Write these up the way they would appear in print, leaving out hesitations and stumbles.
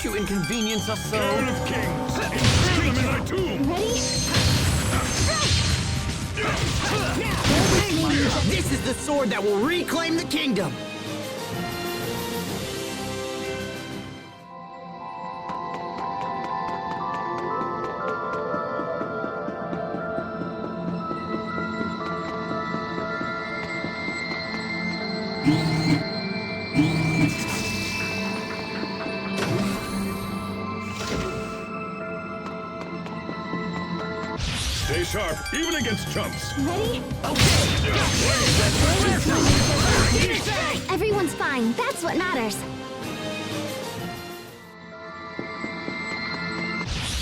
to inconvenience us so. Cairn of Kings, insert them in thy tomb! Ready? This is the sword that will reclaim the kingdom! Stay sharp, even against chumps. Ready? Okay. Everyone's fine. That's what matters.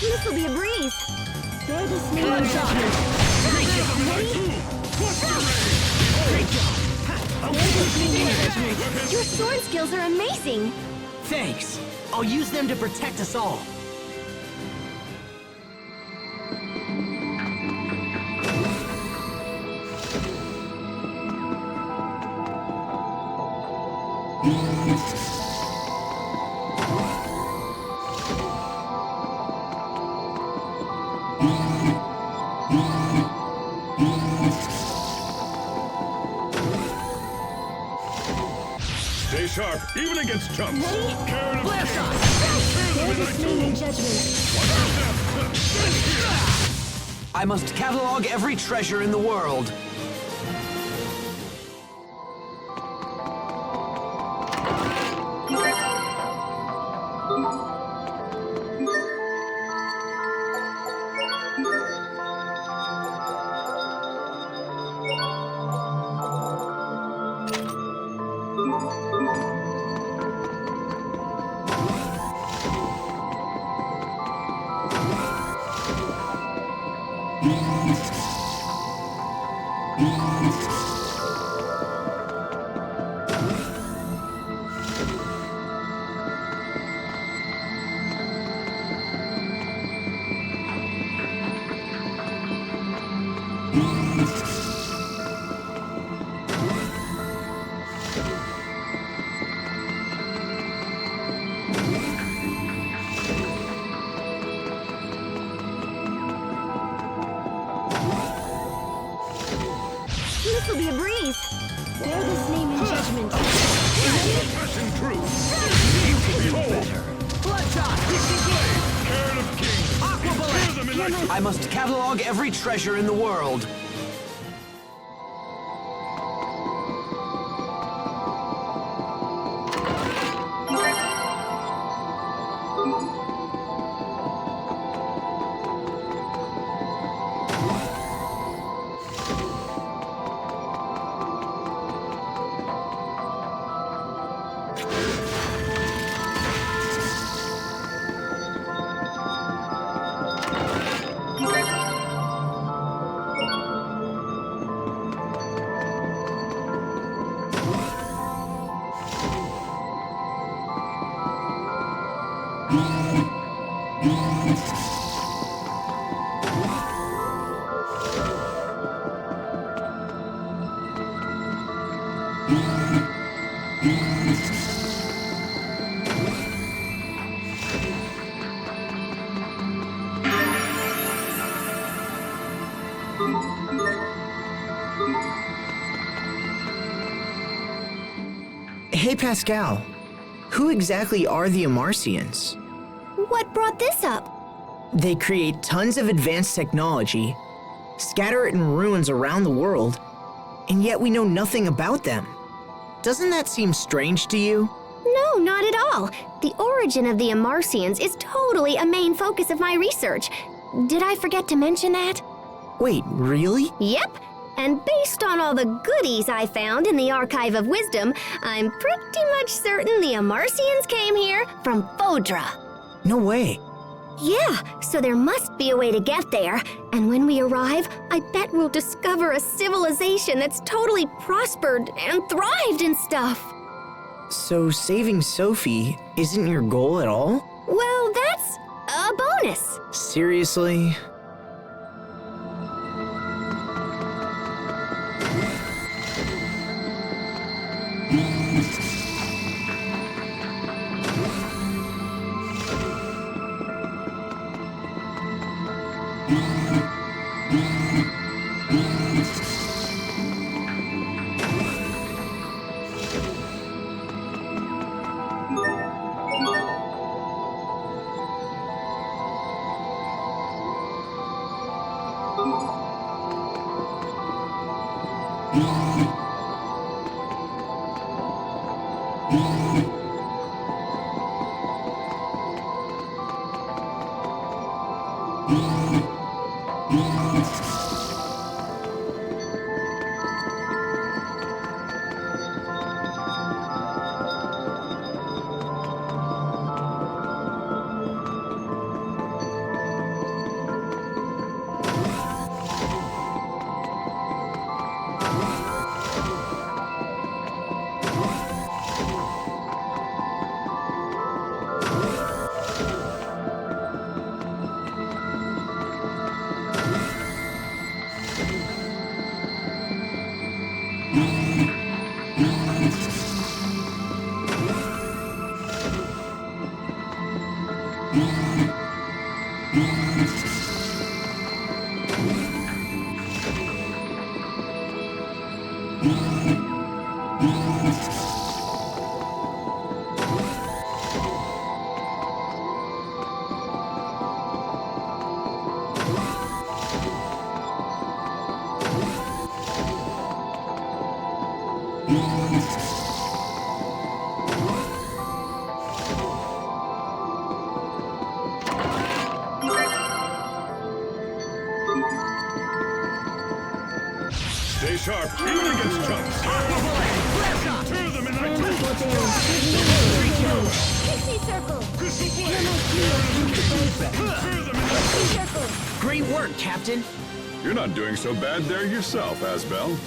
This'll be a breeze. Bear this name in judgment. Ready? Your sword skills are amazing. Thanks. I'll use them to protect us all. Stay sharp, even against chumps. Ready? Cairn of Blast Kings, us! Bear insert them in this thy name in tomb. judgment. I must catalog every treasure in the world. This'll be a breeze. Bear this name in judgment. Passion truth. Behold, Bloodshot! Cairn of Kings, Aqua insert them in thy tomb. I must catalog every treasure in the world. Hey Pascal, who exactly are the Amarcians? What brought this up? They create tons of advanced technology, scatter it in ruins around the world, and yet we know nothing about them. Doesn't that seem strange to you? No, not at all. The origin of the Amarcians is totally a main focus of my research. Did I forget to mention that? Wait, really? Yep. And based on all the goodies I found in the Archive of Wisdom, I'm pretty much certain the Amarcians came here from Phodra. No way. Yeah, so there must be a way to get there. And when we arrive, I bet we'll discover a civilization that's totally prospered and thrived and stuff. So saving Sophie isn't your goal at all? Well, that's a bonus. Seriously? Stay sharp, even against chumps. Through them in my Pixie circle! crystal blade. Through them in my Pixie circle! Great work, Captain. You're not doing so bad there yourself, Asbel.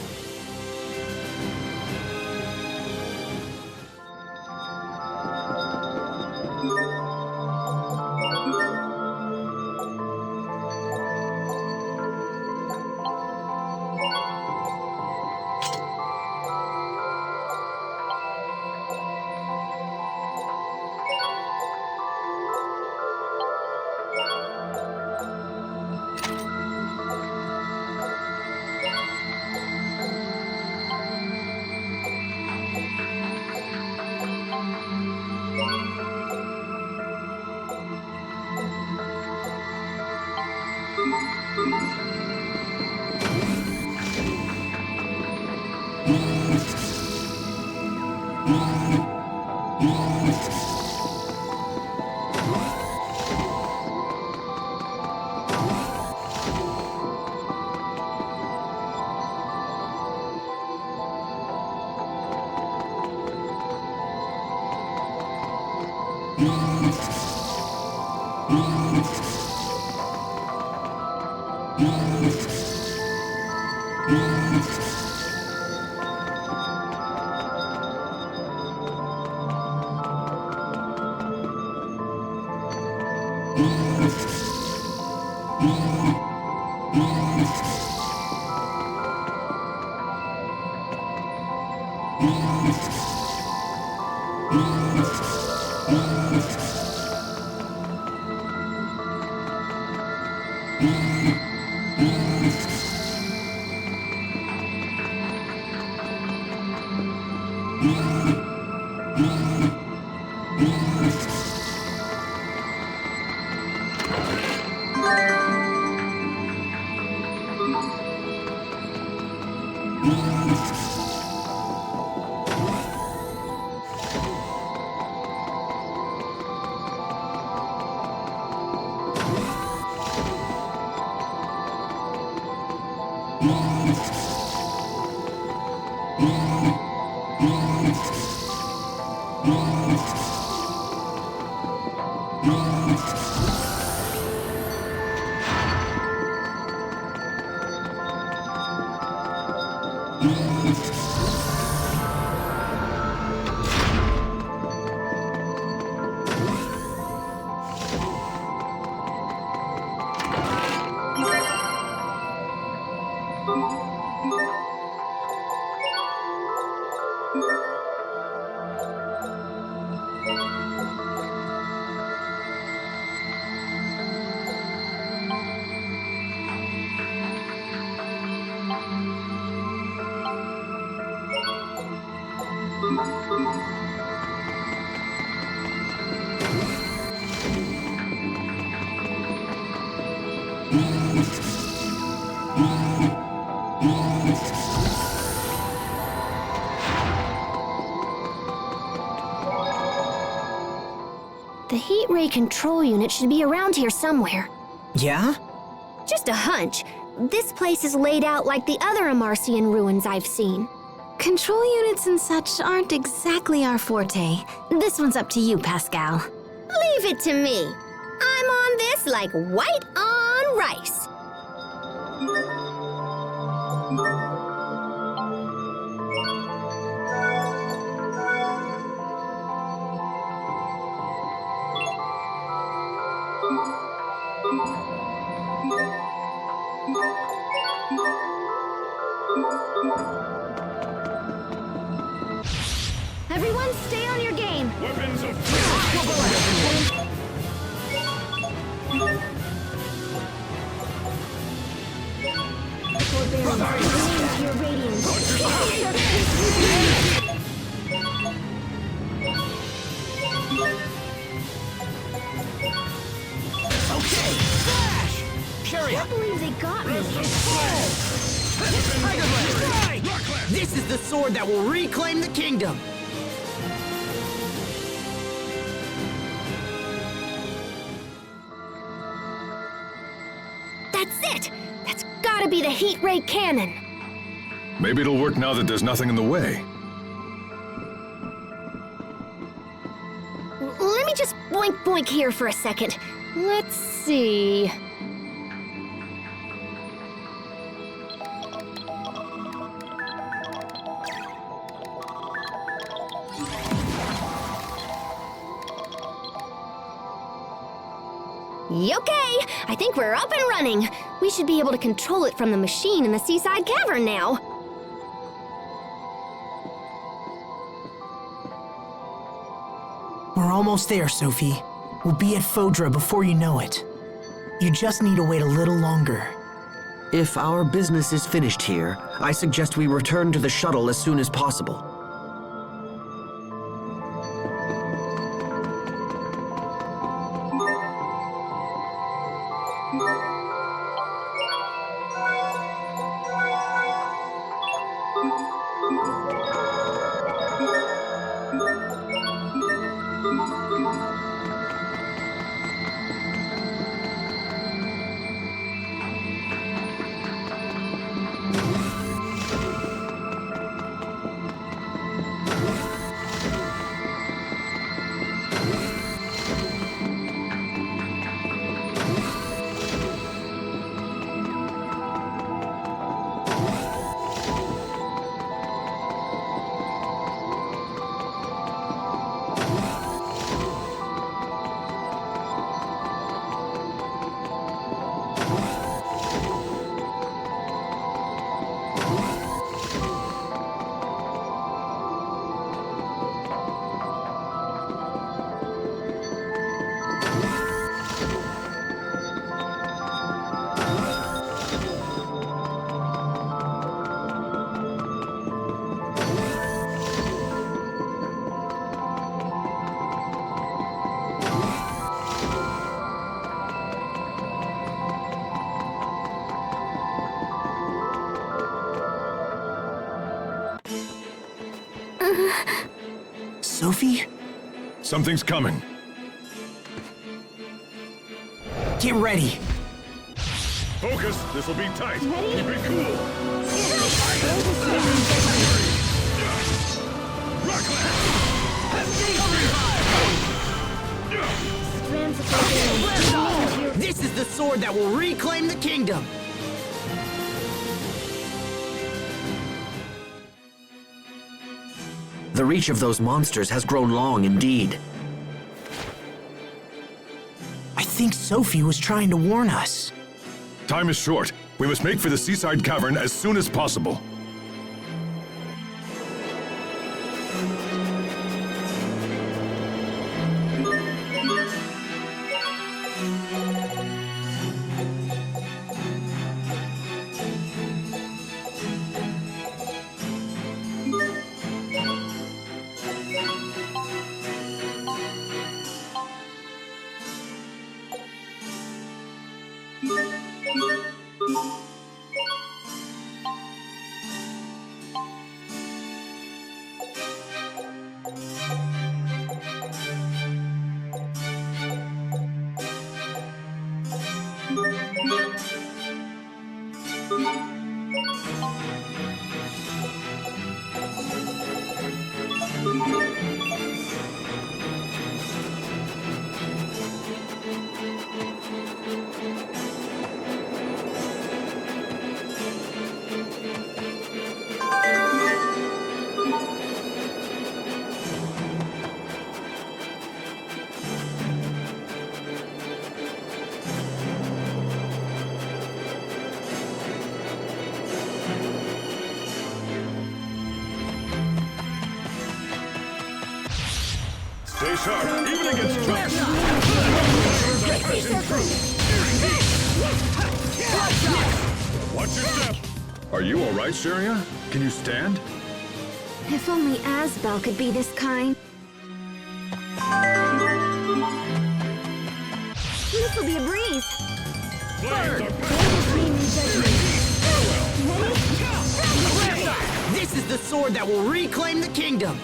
heat ray control unit should be around here somewhere. Yeah? Just a hunch. This place is laid out like the other Amarcian ruins I've seen. Control units and such aren't exactly our forte. This one's up to you, Pascal. Leave it to me. I'm on this like white on rice. Everyone stay on your game. Weapons of Your radiance. Okay, flash! Carry I up! believe they got me. Tiger Blade! This is the sword that will reclaim the kingdom! That's it! That's gotta be the heat ray cannon. Maybe it'll work now that there's nothing in the way. Let me just boink boink here for a second. Let's see. Okay, I think we're up and running. We should be able to control it from the machine in the seaside cavern now. We're almost there, Sophie. We'll be at Fodra before you know it. You just need to wait a little longer. If our business is finished here, I suggest we return to the shuttle as soon as possible. Sophie? Something's coming. Get ready. Focus. This will be tight. Keep it cool. This is the sword that will reclaim the kingdom! The reach of those monsters has grown long indeed. I think Sophie was trying to warn us. Time is short. We must make for the seaside cavern as soon as possible. Stay sharp, even against chumps. Watch your step. Are you all right, Sharia? Can you stand? If only Asbel could be this kind. This'll be a breeze. Flames are back. This is the sword that will reclaim the kingdom.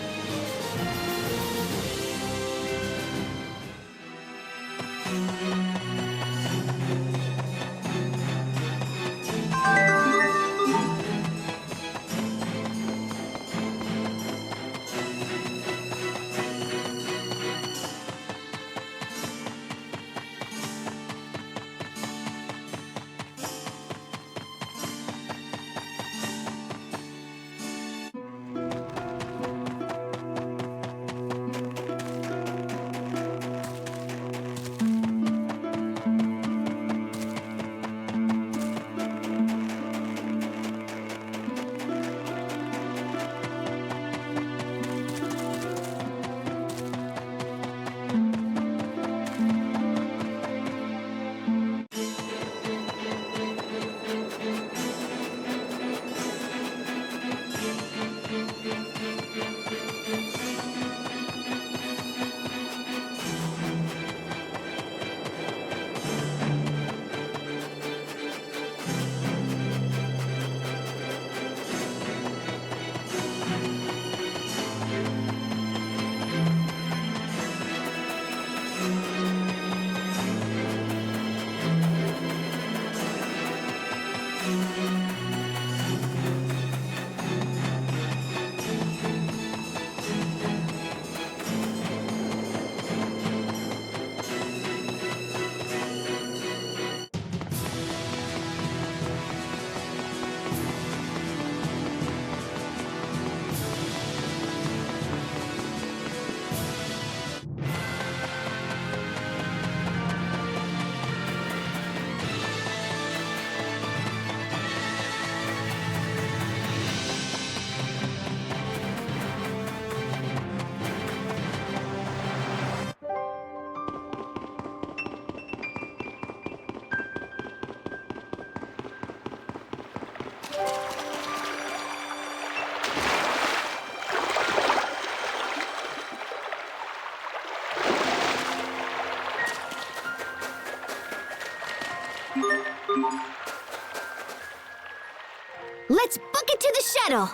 Let's book it to the shuttle.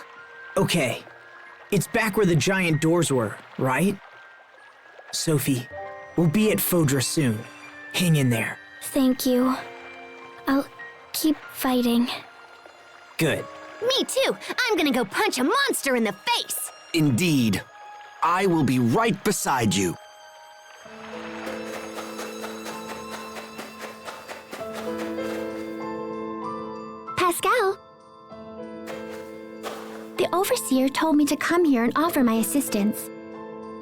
Okay. It's back where the giant doors were, right? Sophie, we'll be at Fodra soon. Hang in there. Thank you. I'll keep fighting. Good. Me too. I'm gonna go punch a monster in the face. Indeed. I will be right beside you. Pascal. The Overseer told me to come here and offer my assistance.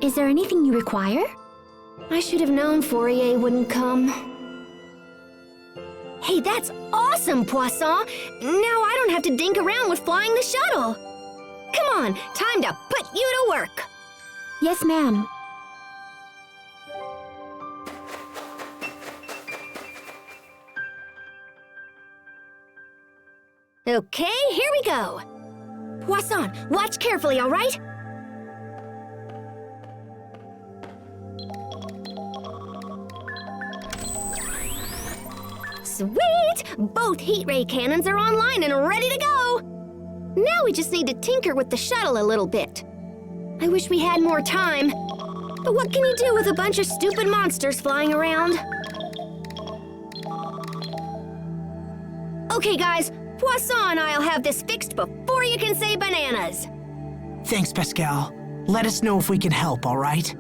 Is there anything you require? I should have known Fourier wouldn't come. Hey, that's awesome, Poisson! Now I don't have to dink around with flying the shuttle. Come on, time to put you to work. Yes, ma'am. Okay, here we go. Poisson, watch carefully, all right? Sweet! Both heat ray cannons are online and ready to go! Now we just need to tinker with the shuttle a little bit. I wish we had more time. But what can you do with a bunch of stupid monsters flying around? Okay, guys, Poisson and I'll have this fixed before you can say bananas. Thanks, Pascal. Let us know if we can help, all right?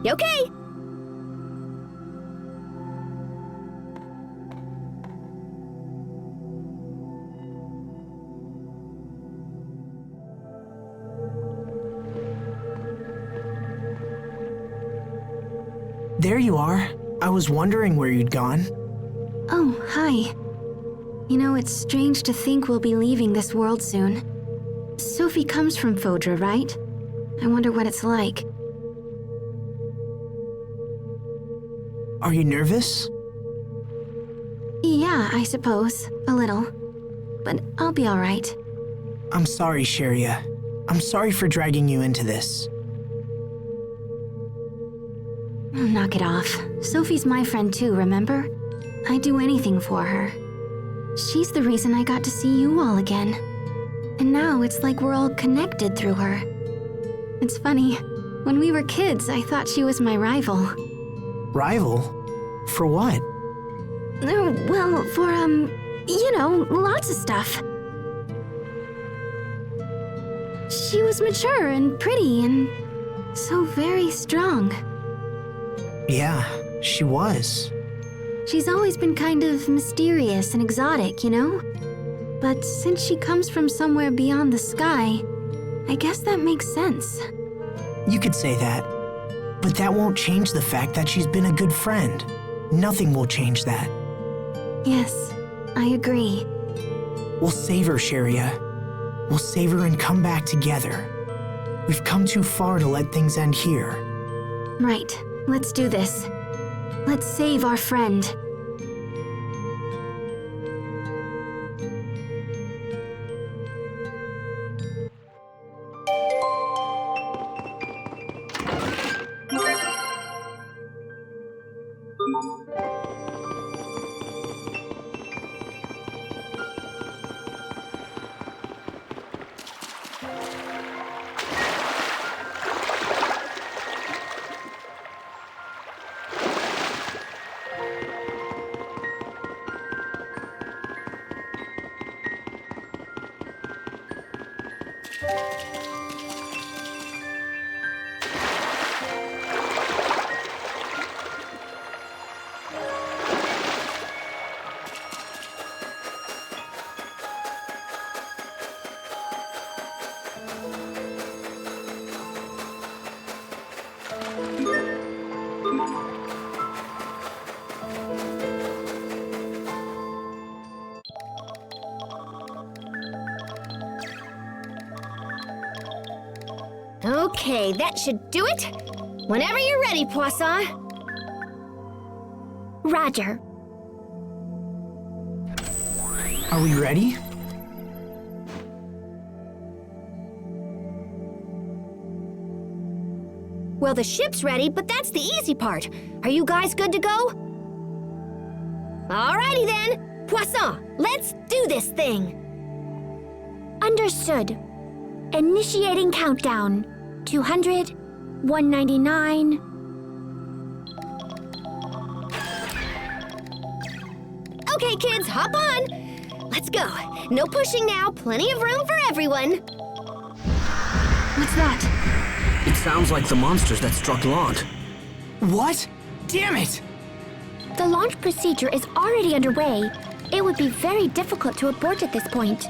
Okay. There you are. I was wondering where you'd gone. Oh, hi. You know, it's strange to think we'll be leaving this world soon. Sophie comes from Fodra, right? I wonder what it's like. Are you nervous? Yeah, I suppose. A little. But I'll be alright. I'm sorry, Sheria. I'm sorry for dragging you into this. Knock it off. Sophie's my friend too, remember? I'd do anything for her. She's the reason I got to see you all again. And now it's like we're all connected through her. It's funny. When we were kids, I thought she was my rival. Rival? For what? Well, for, you know, lots of stuff. She was mature and pretty and so very strong. Yeah, she was. She's always been kind of mysterious and exotic, you know? But since she comes from somewhere beyond the sky, I guess that makes sense. You could say that. But that won't change the fact that she's been a good friend. Nothing will change that. Yes, I agree. We'll save her, Sheria. We'll save her and come back together. We've come too far to let things end here. Right, let's do this. Let's save our friend. Okay, that should do it. Whenever you're ready, Poisson. Roger. Are we ready? Well, the ship's ready, but that's the easy part. Are you guys good to go? Alrighty then. Poisson, let's do this thing. Understood. Initiating countdown. 200, 199. Okay, kids, hop on. Let's go. No pushing now. Plenty of room for everyone. What's that? It sounds like the monsters that struck launch. What? Damn it! The launch procedure is already underway. It would be very difficult to abort at this point.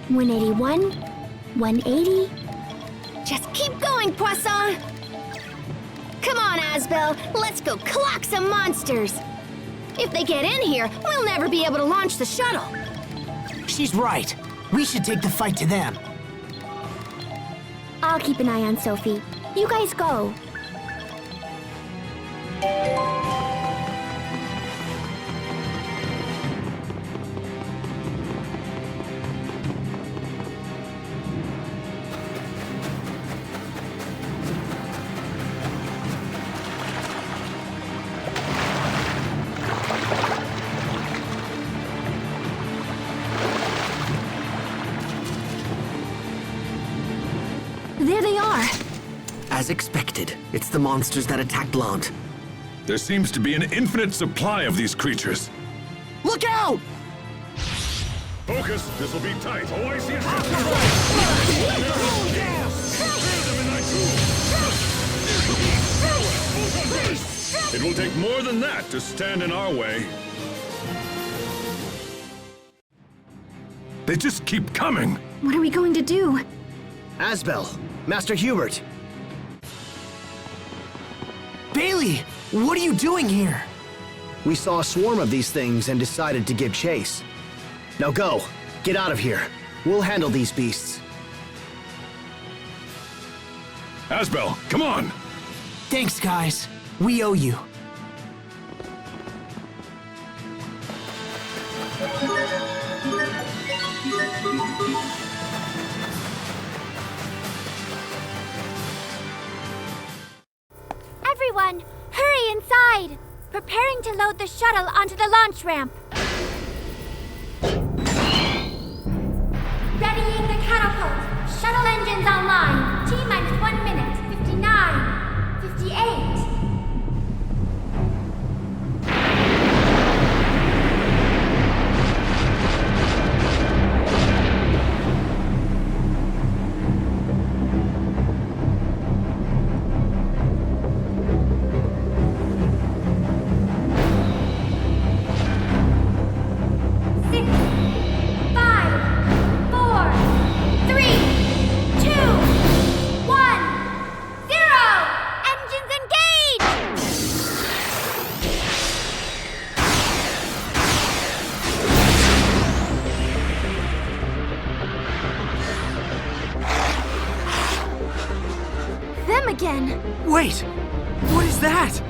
181, 180. Just keep going, Poisson! Come on, Asbel, let's go clock some monsters! If they get in here, we'll never be able to launch the shuttle. She's right. We should take the fight to them. I'll keep an eye on Sophie. You guys go. There they are. As expected, it's the monsters that attacked Lant. There seems to be an infinite supply of these creatures. Look out! Focus! This'll be tight! Oh, I see a shot! It will take more than that to stand in our way. They just keep coming! What are we going to do? Asbel, Master Hubert. Bailey, what are you doing here? We saw a swarm of these things and decided to give chase. Now go. Get out of here. We'll handle these beasts. Asbel, come on! Thanks, guys. We owe you. Everyone, hurry inside! Preparing to load the shuttle onto the launch ramp. Readying the catapult. Shuttle engines online. T-minus 1 minute. 59. 58. Again. Wait! What is that?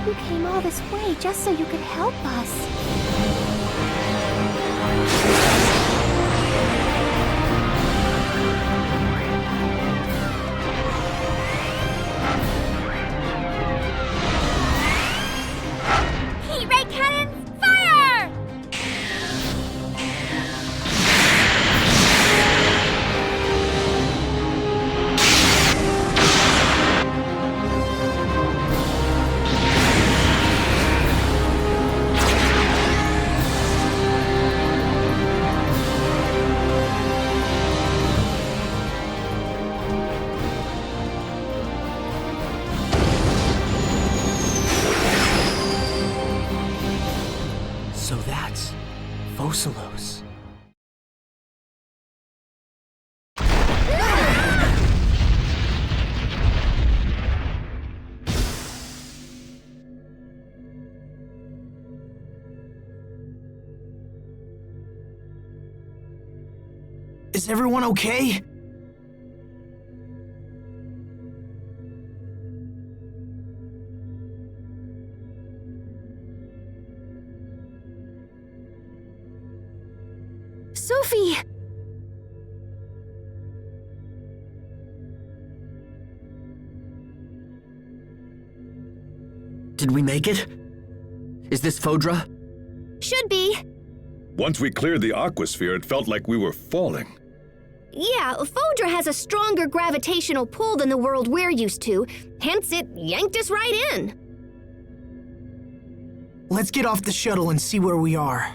You came all this way just so you could help us. Heat ray cannons, fire! So that's Fossilos. Is everyone okay? Sophie! Did we make it? Is this Fodra? Should be. Once we cleared the aquasphere, it felt like we were falling. Yeah, Fodra has a stronger gravitational pull than the world we're used to, hence it yanked us right in. Let's get off the shuttle and see where we are.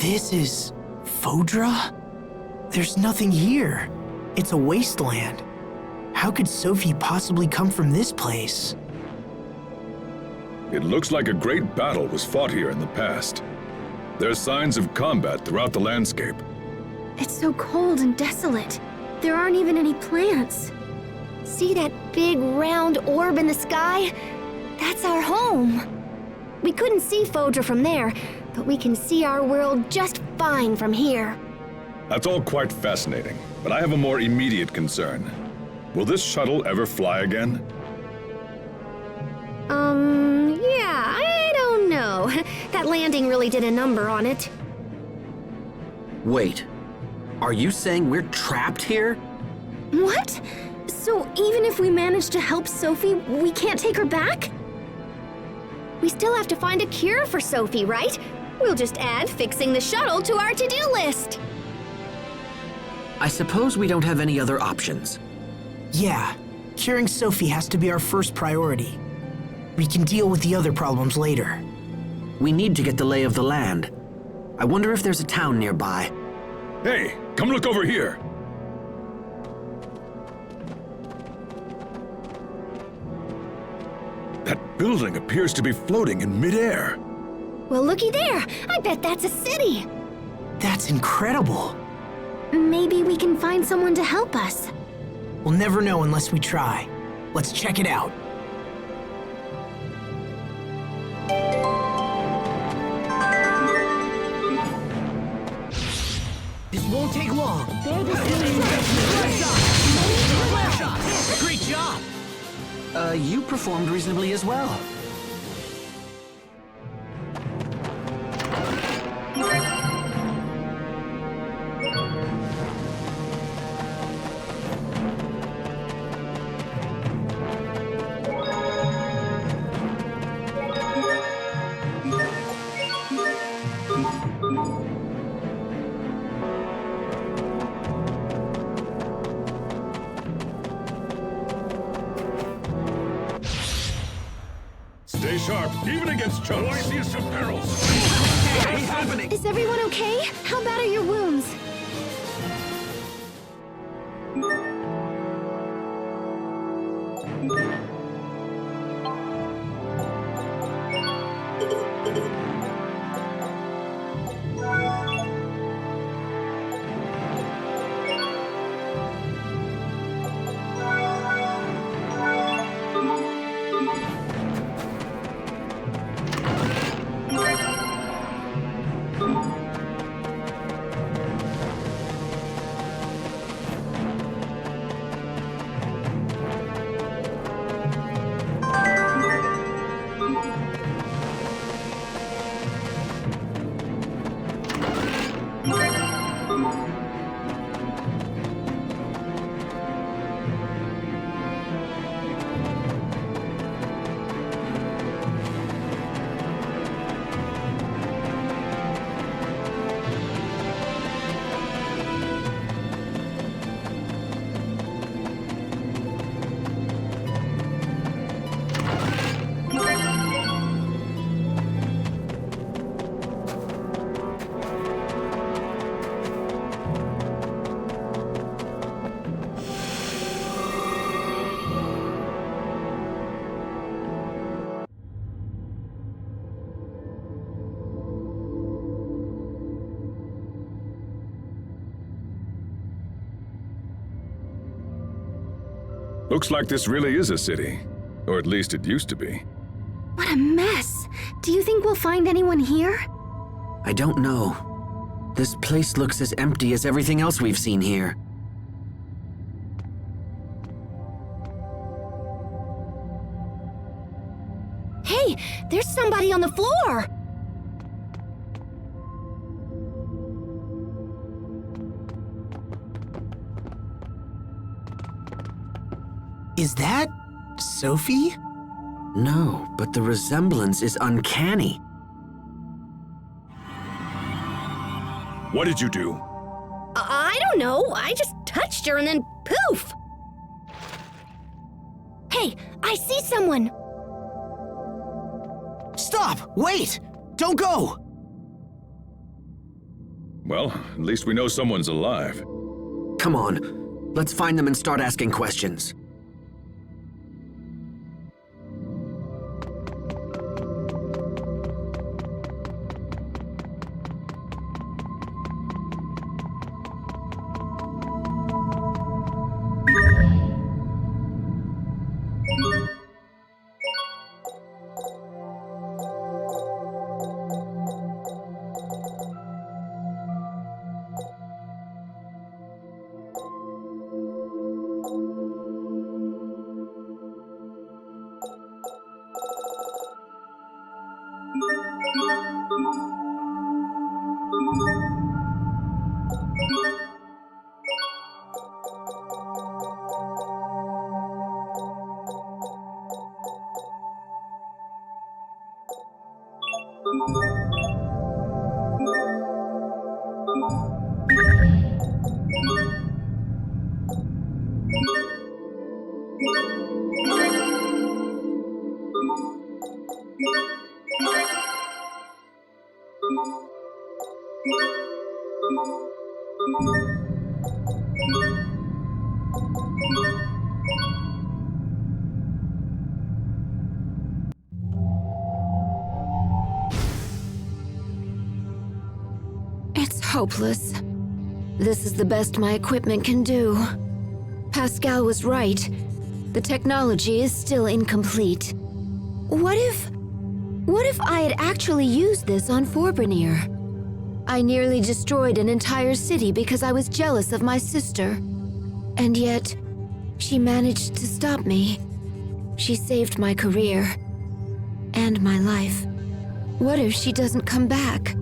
This is Fodra? There's nothing here. It's a wasteland. How could Sophie possibly come from this place? It looks like a great battle was fought here in the past. There's signs of combat throughout the landscape. It's so cold and desolate. There aren't even any plants. See that big round orb in the sky? That's our home. We couldn't see Fodra from there, but we can see our world just fine from here. That's all quite fascinating, but I have a more immediate concern. Will this shuttle ever fly again? Yeah, I don't know. That landing really did a number on it. Wait, are you saying we're trapped here? What? So even if we manage to help Sophie, we can't take her back? We still have to find a cure for Sophie, right? We'll just add fixing the shuttle to our to-do list. I suppose we don't have any other options. Yeah, curing Sophie has to be our first priority. We can deal with the other problems later. We need to get the lay of the land. I wonder if there's a town nearby. Hey, come look over here! That building appears to be floating in midair. Well, looky there. I bet that's a city. That's incredible. Maybe we can find someone to help us. We'll never know unless we try. Let's check it out. This won't take long. Great job! You performed reasonably as well. Stay sharp, even against chumps. I see some perils. What's happening? Is everyone okay? How bad are your wounds? Looks like this really is a city. Or at least it used to be. What a mess. Do you think we'll find anyone here? I don't know. This place looks as empty as everything else we've seen here. Hey, there's somebody on the floor! Is that Sophie? No, but the resemblance is uncanny. What did you do? I don't know. I just touched her and then poof! Hey, I see someone! Stop! Wait! Don't go! Well, at least we know someone's alive. Come on, let's find them and start asking questions. It's hopeless. This is the best my equipment can do. Pascal was right. The technology is still incomplete. What if I had actually used this on Forbrenir? I nearly destroyed an entire city because I was jealous of my sister. And yet, she managed to stop me. She saved my career. And my life. What if she doesn't come back?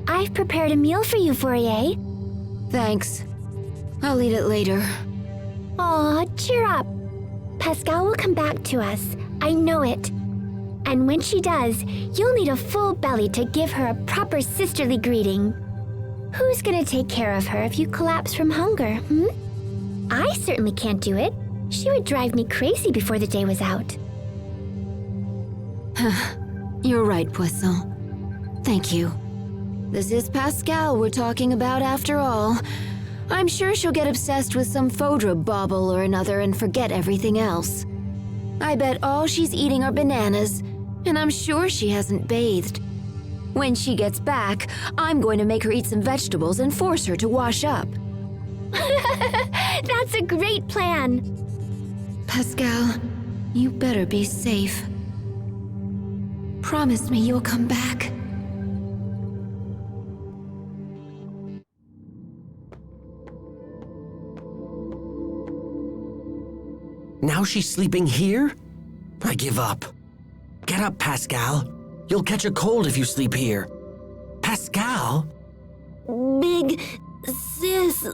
I've prepared a meal for you, Fourier. Thanks. I'll eat it later. Aw, cheer up. Pascal will come back to us. I know it. And when she does, you'll need a full belly to give her a proper sisterly greeting. Who's gonna take care of her if you collapse from hunger, I certainly can't do it. She would drive me crazy before the day was out. You're right, Poisson. Thank you. This is Pascal we're talking about after all. I'm sure she'll get obsessed with some Fodra bauble or another and forget everything else. I bet all she's eating are bananas, and I'm sure she hasn't bathed. When she gets back, I'm going to make her eat some vegetables and force her to wash up. That's a great plan. Pascal, you better be safe. Promise me you'll come back. Now she's sleeping here? I give up. Get up, Pascal. You'll catch a cold if you sleep here. Pascal? Big sis.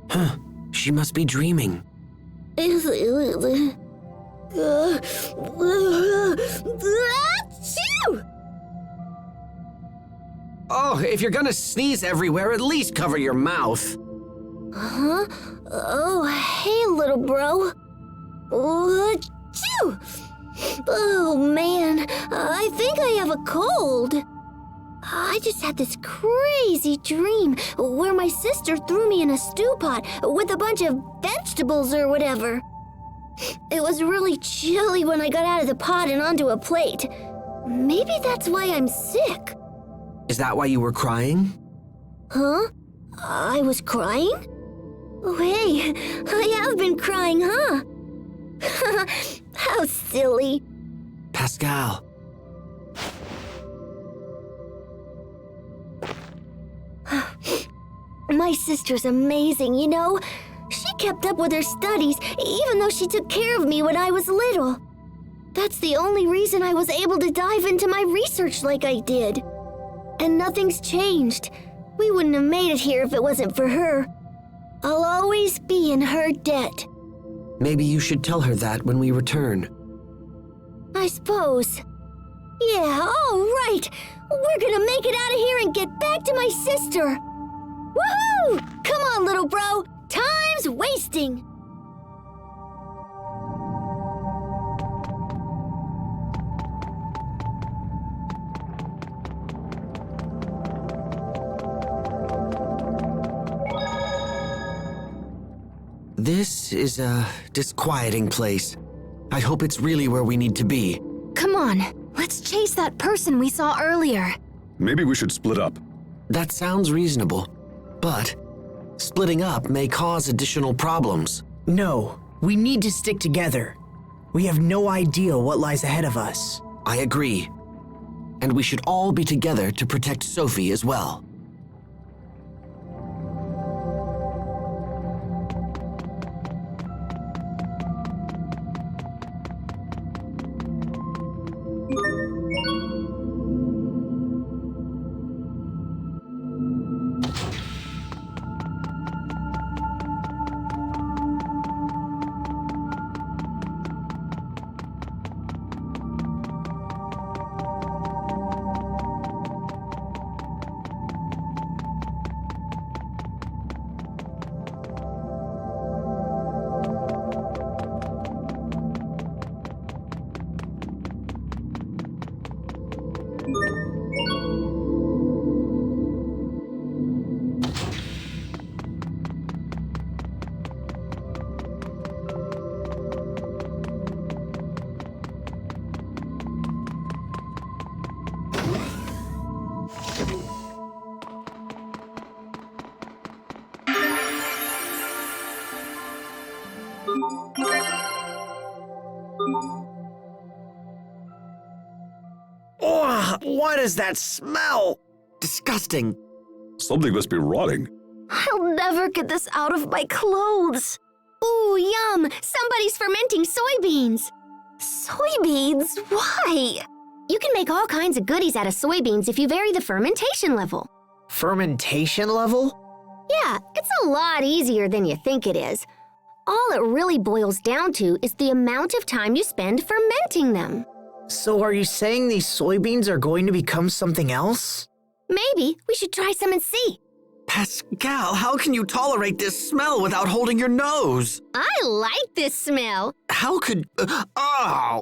Huh. She must be dreaming. Oh, if you're gonna sneeze everywhere, at least cover your mouth. Huh? Oh, hey, little bro. Achoo! Oh, man. I think I have a cold. I just had this crazy dream where my sister threw me in a stew pot with a bunch of vegetables or whatever. It was really chilly when I got out of the pot and onto a plate. Maybe that's why I'm sick. Is that why you were crying? Huh? I was crying? Oh, hey, I have been crying, huh? How silly. Pascal. My sister's amazing, you know? She kept up with her studies, even though she took care of me when I was little. That's the only reason I was able to dive into my research like I did. And nothing's changed. We wouldn't have made it here if it wasn't for her. I'll always be in her debt. Maybe you should tell her that when we return. I suppose. Yeah, all right. We're gonna make it out of here and get back to my sister. Woohoo! Come on, little bro. Time's wasting. This is a disquieting place. I hope it's really where we need to be. Come on, let's chase that person we saw earlier. Maybe we should split up. That sounds reasonable, but splitting up may cause additional problems. No, we need to stick together. We have no idea what lies ahead of us. I agree. And we should all be together to protect Sophie as well. Oh, what is that smell? Disgusting. Something must be rotting. I'll never get this out of my clothes. Ooh, yum! Somebody's fermenting soybeans. Soybeans? Why? You can make all kinds of goodies out of soybeans if you vary the fermentation level. Fermentation level? Yeah, it's a lot easier than you think it is. All it really boils down to is the amount of time you spend fermenting them. So are you saying these soybeans are going to become something else? Maybe we should try some and see. Pascal, how can you tolerate this smell without holding your nose? I like this smell. How could... oh!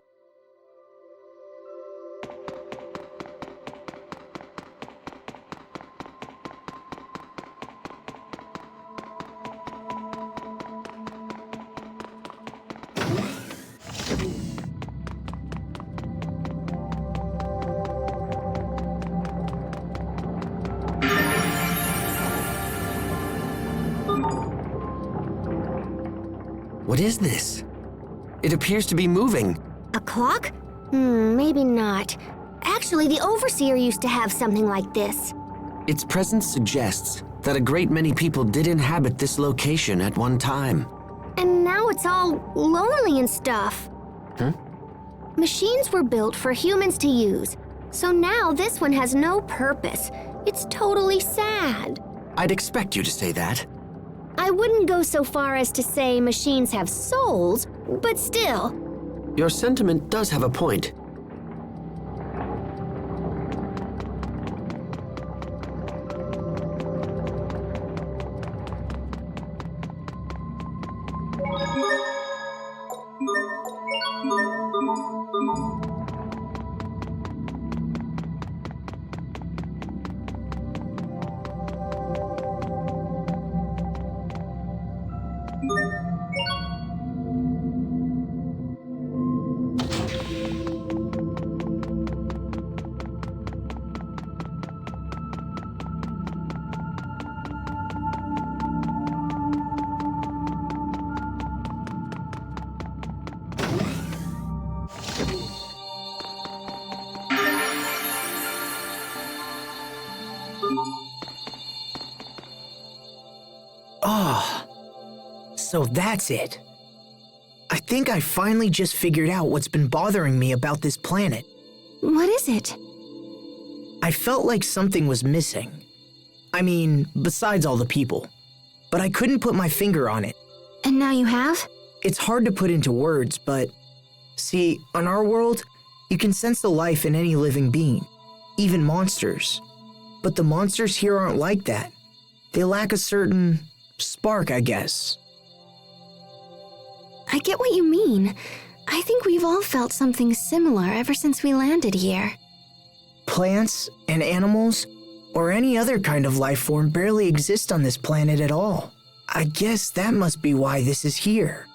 What is this? It appears to be moving. A clock? Maybe not. Actually, the Overseer used to have something like this. Its presence suggests that a great many people did inhabit this location at one time. And now it's all lonely and stuff. Huh? Machines were built for humans to use, so now this one has no purpose. It's totally sad. I'd expect you to say that. I wouldn't go so far as to say machines have souls, but still. Your sentiment does have a point. So that's it. I think I finally just figured out what's been bothering me about this planet. What is it? I felt like something was missing. I mean, besides all the people. But I couldn't put my finger on it. And now you have? It's hard to put into words, but... See, on our world, you can sense the life in any living being, even monsters. But the monsters here aren't like that. They lack a certain spark, I guess. I get what you mean. I think we've all felt something similar ever since we landed here. Plants and animals, or any other kind of life form barely exist on this planet at all. I guess that must be why this is here.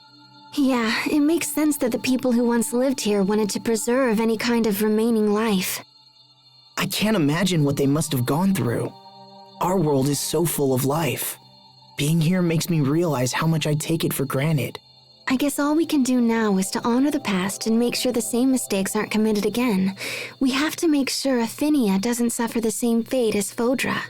Yeah, it makes sense that the people who once lived here wanted to preserve any kind of remaining life. I can't imagine what they must have gone through. Our world is so full of life. Being here makes me realize how much I take it for granted. I guess all we can do now is to honor the past and make sure the same mistakes aren't committed again. We have to make sure Affinia doesn't suffer the same fate as Fodra.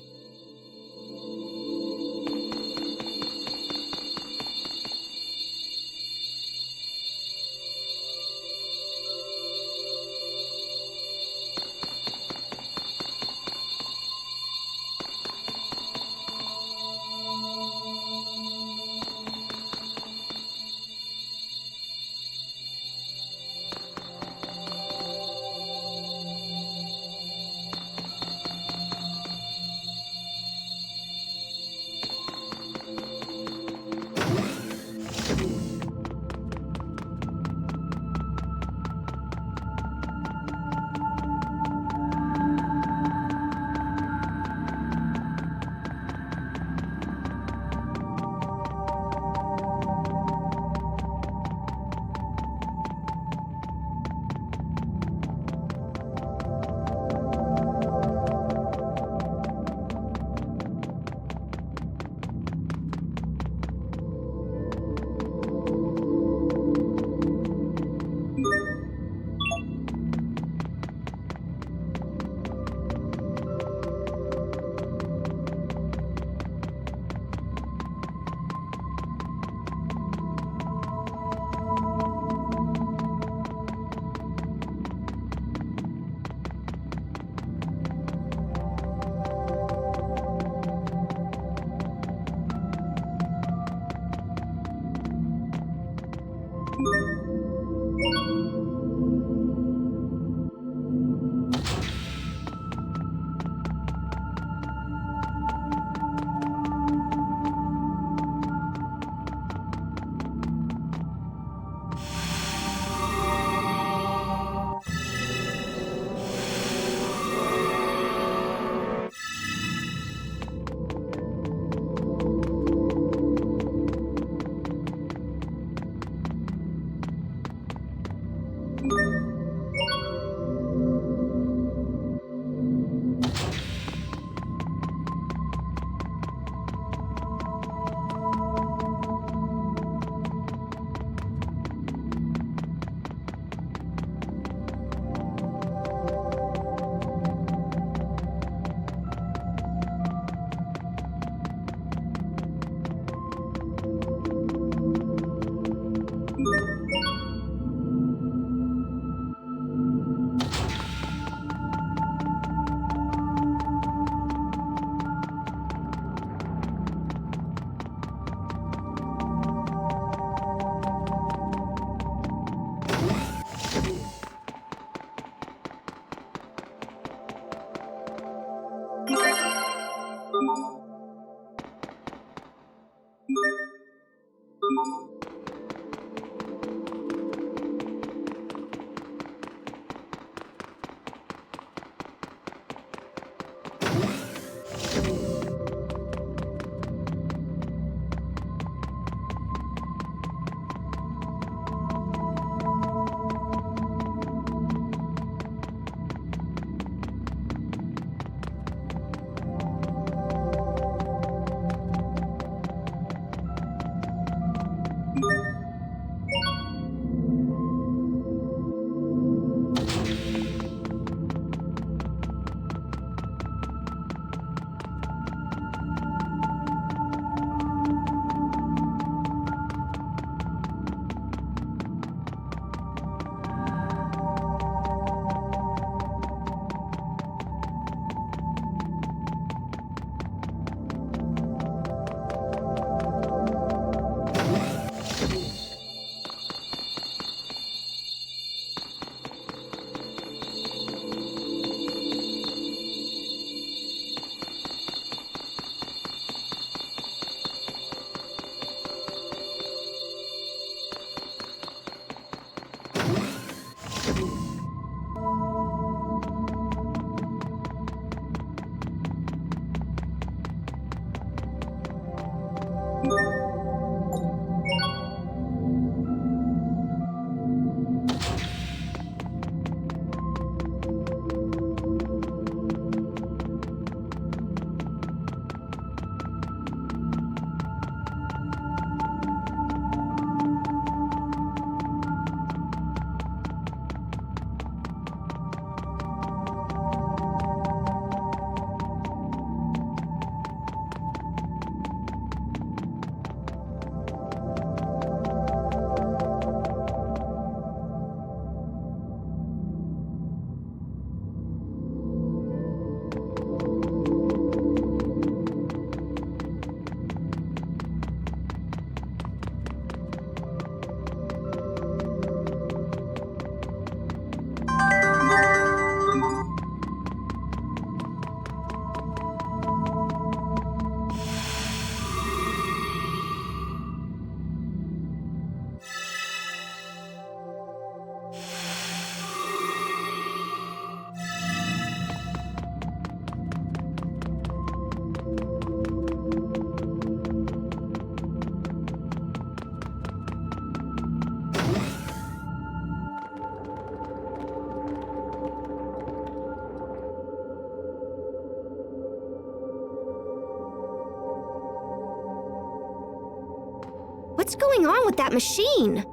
What's going on with that machine?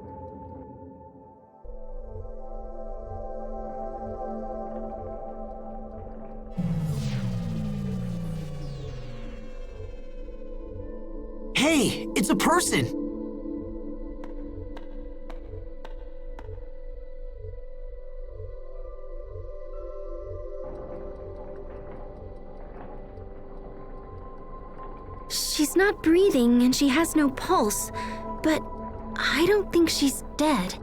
Hey, it's a person! She's not breathing and she has no pulse, but I don't think she's dead.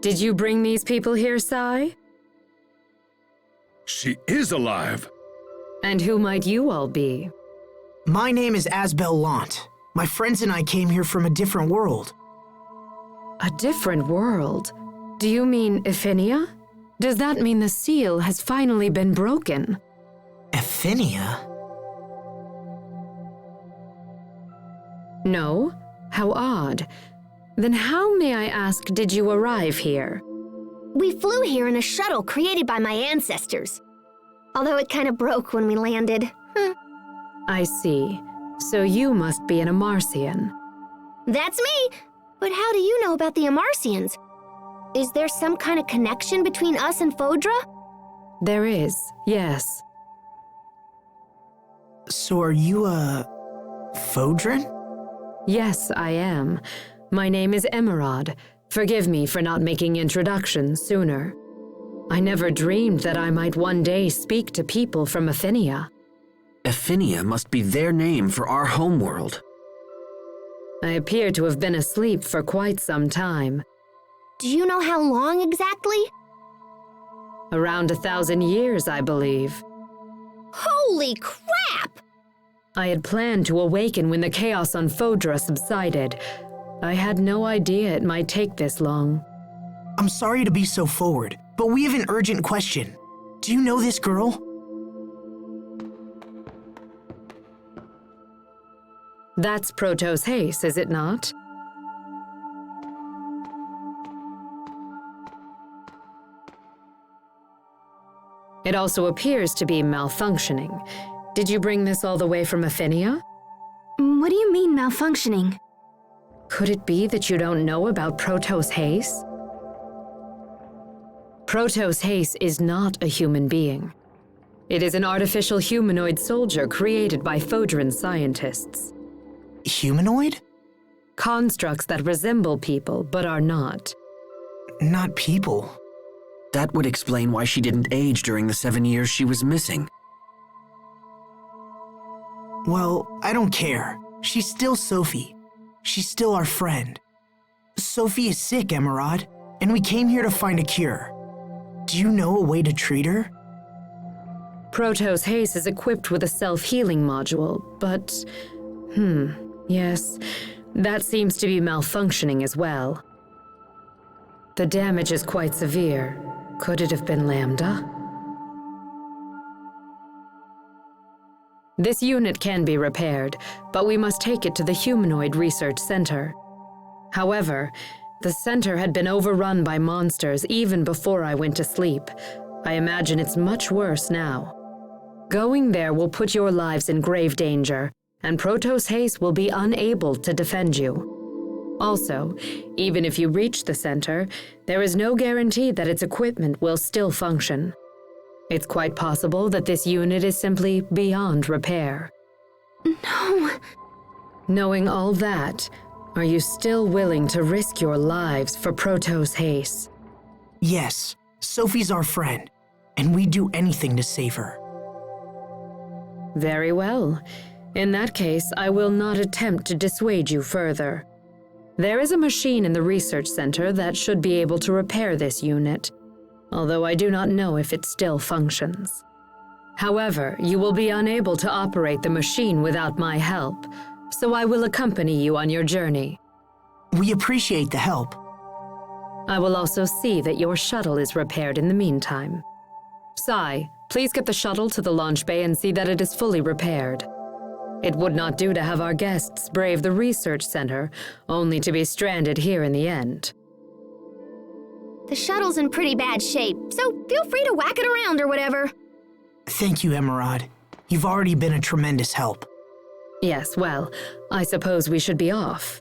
Did you bring these people here, Sai? She is alive! And who might you all be? My name is Asbel Lant. My friends and I came here from a different world. A different world? Do you mean Ephinia? Does that mean the seal has finally been broken? Ephinia? No? How odd. Then how, may I ask, did you arrive here? We flew here in a shuttle created by my ancestors. Although it kind of broke when we landed. I see. So you must be an Amarcian. That's me! But how do you know about the Amarcians? Is there some kind of connection between us and Fodra? There is, yes. So are you a... Fodran? Yes, I am. My name is Emerald. Forgive me for not making introductions sooner. I never dreamed that I might one day speak to people from Ephinia. Ephinia must be their name for our homeworld. I appear to have been asleep for quite some time. Do you know how long exactly? Around 1,000 years, I believe. Holy crap! I had planned to awaken when the chaos on Fodra subsided. I had no idea it might take this long. I'm sorry to be so forward, but we have an urgent question. Do you know this girl? That's Protos Hace, is it not? It also appears to be malfunctioning. Did you bring this all the way from Ephinia? What do you mean malfunctioning? Could it be that you don't know about Protos Hace? Protos Hace is not a human being. It is an artificial humanoid soldier created by Fodran scientists. Humanoid? Constructs that resemble people, but are not. Not people. That would explain why she didn't age during the 7 years she was missing. Well, I don't care. She's still Sophie. She's still our friend. Sophie is sick, Emerald, and we came here to find a cure. Do you know a way to treat her? Protos Hace is equipped with a self-healing module, but... yes, that seems to be malfunctioning as well. The damage is quite severe. Could it have been Lambda? This unit can be repaired, but we must take it to the Humanoid Research Center. However, the center had been overrun by monsters even before I went to sleep. I imagine it's much worse now. Going there will put your lives in grave danger, and Protos Hace will be unable to defend you. Also, even if you reach the center, there is no guarantee that its equipment will still function. It's quite possible that this unit is simply beyond repair. No. Knowing all that, are you still willing to risk your lives for Protos Hace? Yes, Sophie's our friend, and we'd do anything to save her. Very well. In that case, I will not attempt to dissuade you further. There is a machine in the research center that should be able to repair this unit, although I do not know if it still functions. However, you will be unable to operate the machine without my help, so I will accompany you on your journey. We appreciate the help. I will also see that your shuttle is repaired in the meantime. Sai, please get the shuttle to the launch bay and see that it is fully repaired. It would not do to have our guests brave the research center, only to be stranded here in the end. The shuttle's in pretty bad shape, so feel free to whack it around or whatever. Thank you, Emerald. You've already been a tremendous help. Yes, well, I suppose we should be off.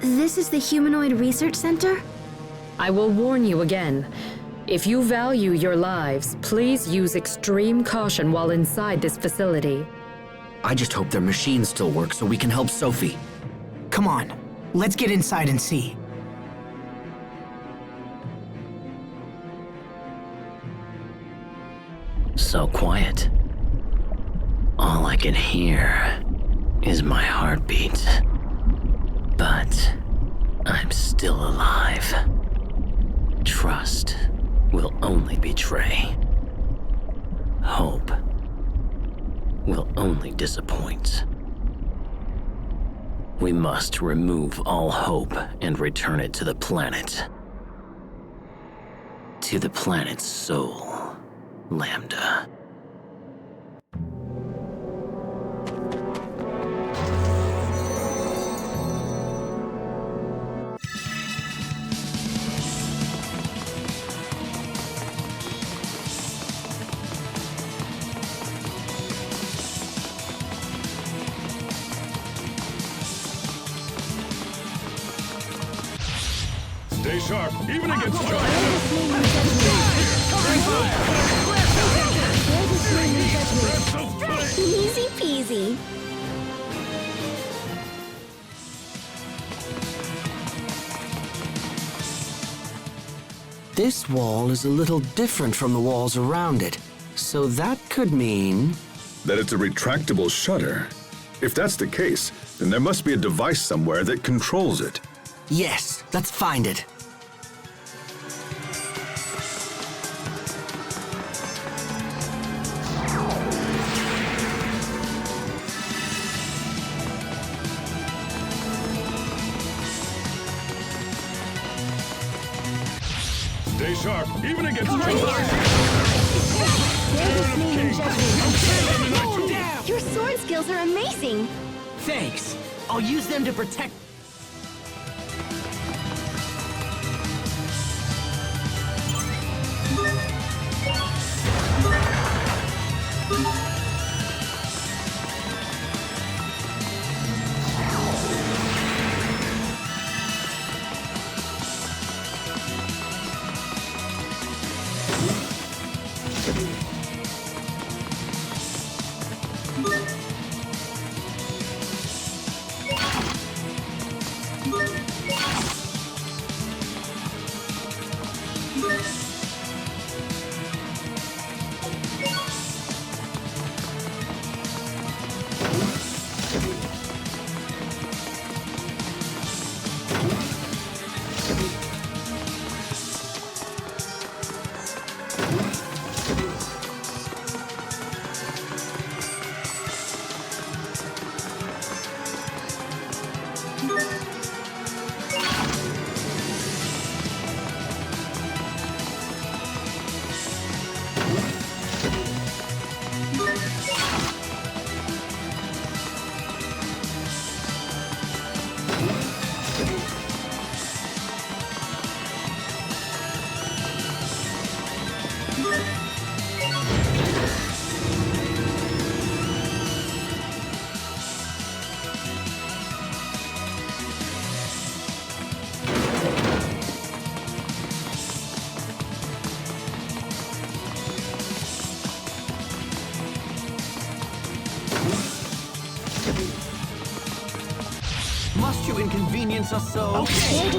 This is the Humanoid Research Center? I will warn you again. If you value your lives, please use extreme caution while inside this facility. I just hope their machine still works so we can help Sophie. Come on, let's get inside and see. So quiet. All I can hear is my heartbeat. But I'm still alive. Trust will only betray. Hope will only disappoint. We must remove all hope and return it to the planet. To the planet's soul, Lambda. Stay sharp, even against Easy peasy. This wall is a little different from the walls around it, so that could mean... that it's a retractable shutter. If that's the case, then there must be a device somewhere that controls it. Yes, let's find it. Stay sharp, even against Your sword skills are amazing! Thanks. I'll use them to protect... Must you inconvenience us so? Okay!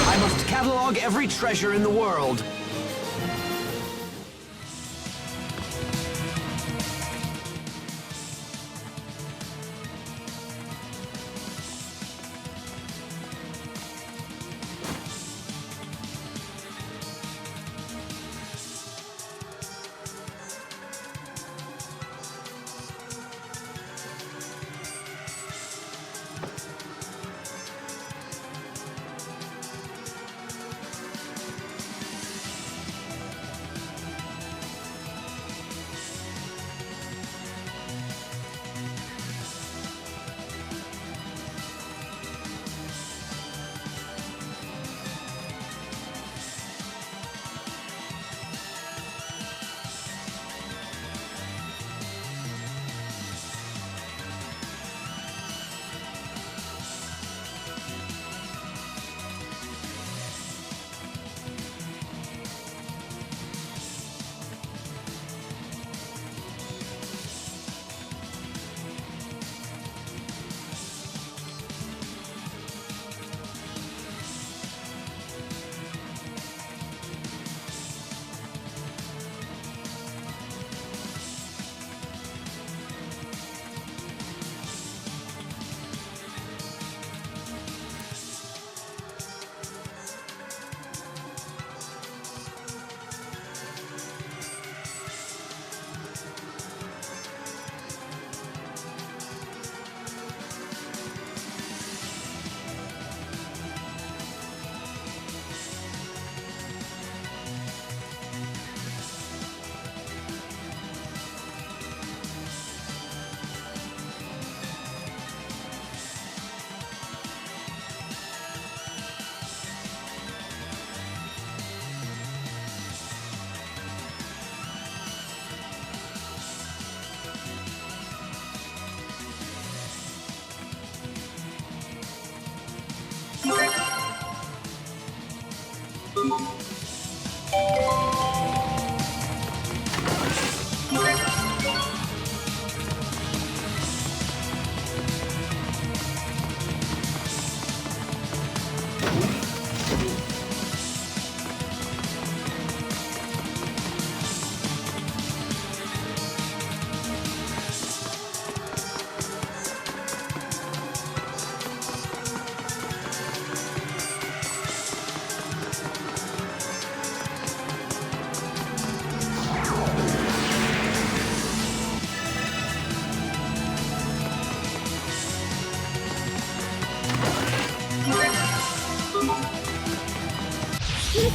I must catalog every treasure in the world.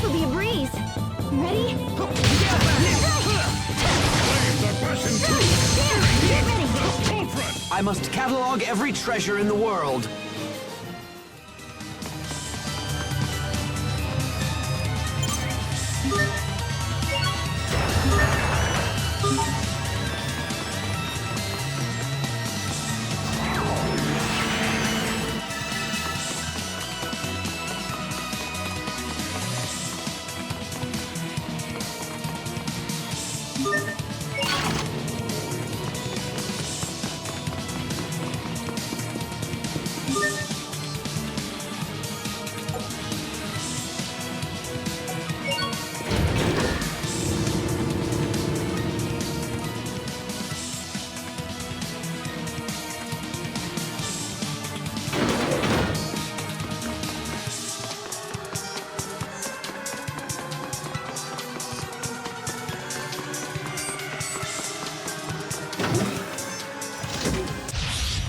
This will be a breeze. Ready? I must catalog every treasure in the world.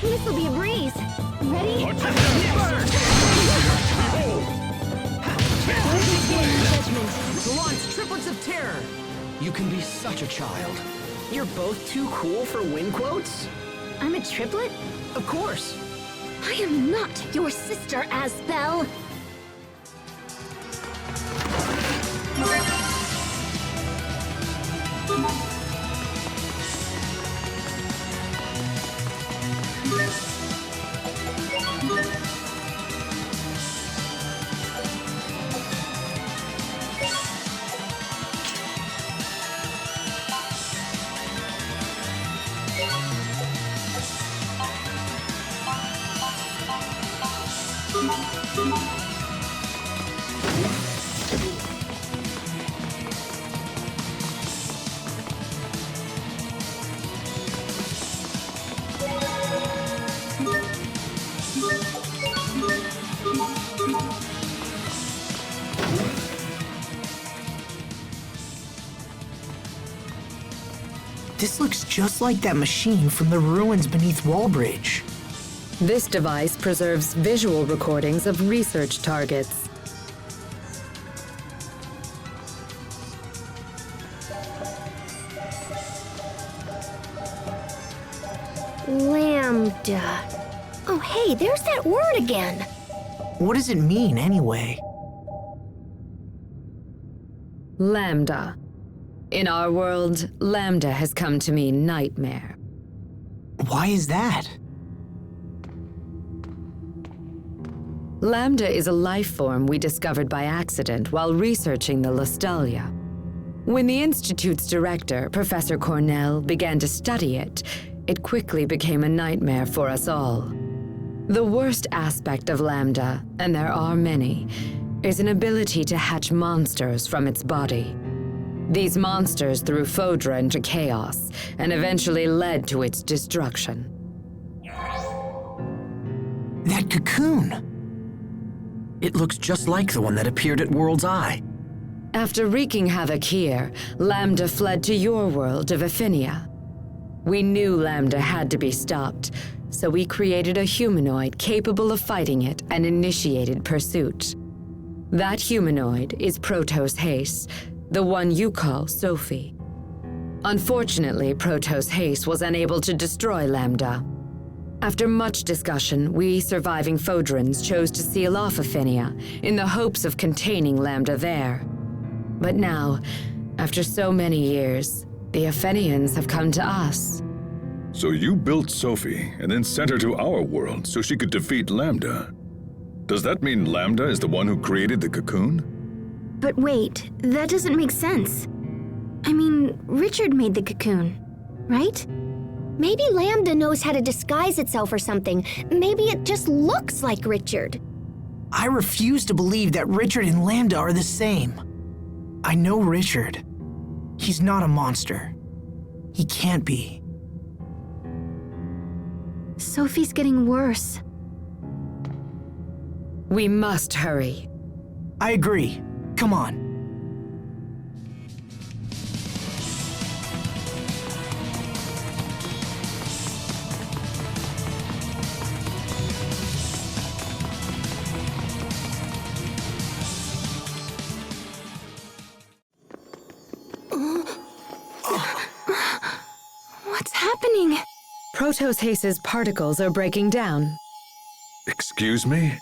This will be a breeze. Ready? To launch triplets of terror. You can be such a child. You're both too cool for win quotes? I'm a triplet? Of course. I am not your sister, Asbel. This looks just like that machine from the ruins beneath Wallbridge. This device preserves visual recordings of research targets. Lambda. Oh, hey, there's that word again. What does it mean, anyway? Lambda. In our world, Lambda has come to mean nightmare. Why is that? Lambda is a life form we discovered by accident while researching the Lustalia. When the Institute's director, Professor Cornell, began to study it, it quickly became a nightmare for us all. The worst aspect of Lambda, and there are many, is an ability to hatch monsters from its body. These monsters threw Fodra into chaos and eventually led to its destruction. That cocoon! It looks just like the one that appeared at World's Eye. After wreaking havoc here, Lambda fled to your world of Aphinia. We knew Lambda had to be stopped, so we created a humanoid capable of fighting it and initiated pursuit. That humanoid is Protos Hace, the one you call Sophie. Unfortunately, Protos Hace was unable to destroy Lambda. After much discussion, we surviving Fodrans chose to seal off Aphinia in the hopes of containing Lambda there. But now, after so many years, the Aphenians have come to us. So you built Sophie and then sent her to our world so she could defeat Lambda. Does that mean Lambda is the one who created the cocoon? But wait, that doesn't make sense. I mean, Richard made the cocoon, right? Maybe Lambda knows how to disguise itself or something. Maybe it just looks like Richard. I refuse to believe that Richard and Lambda are the same. I know Richard. He's not a monster. He can't be. Sophie's getting worse. We must hurry. I agree. Come on. happening? Protos Hace's particles are breaking down. Excuse me?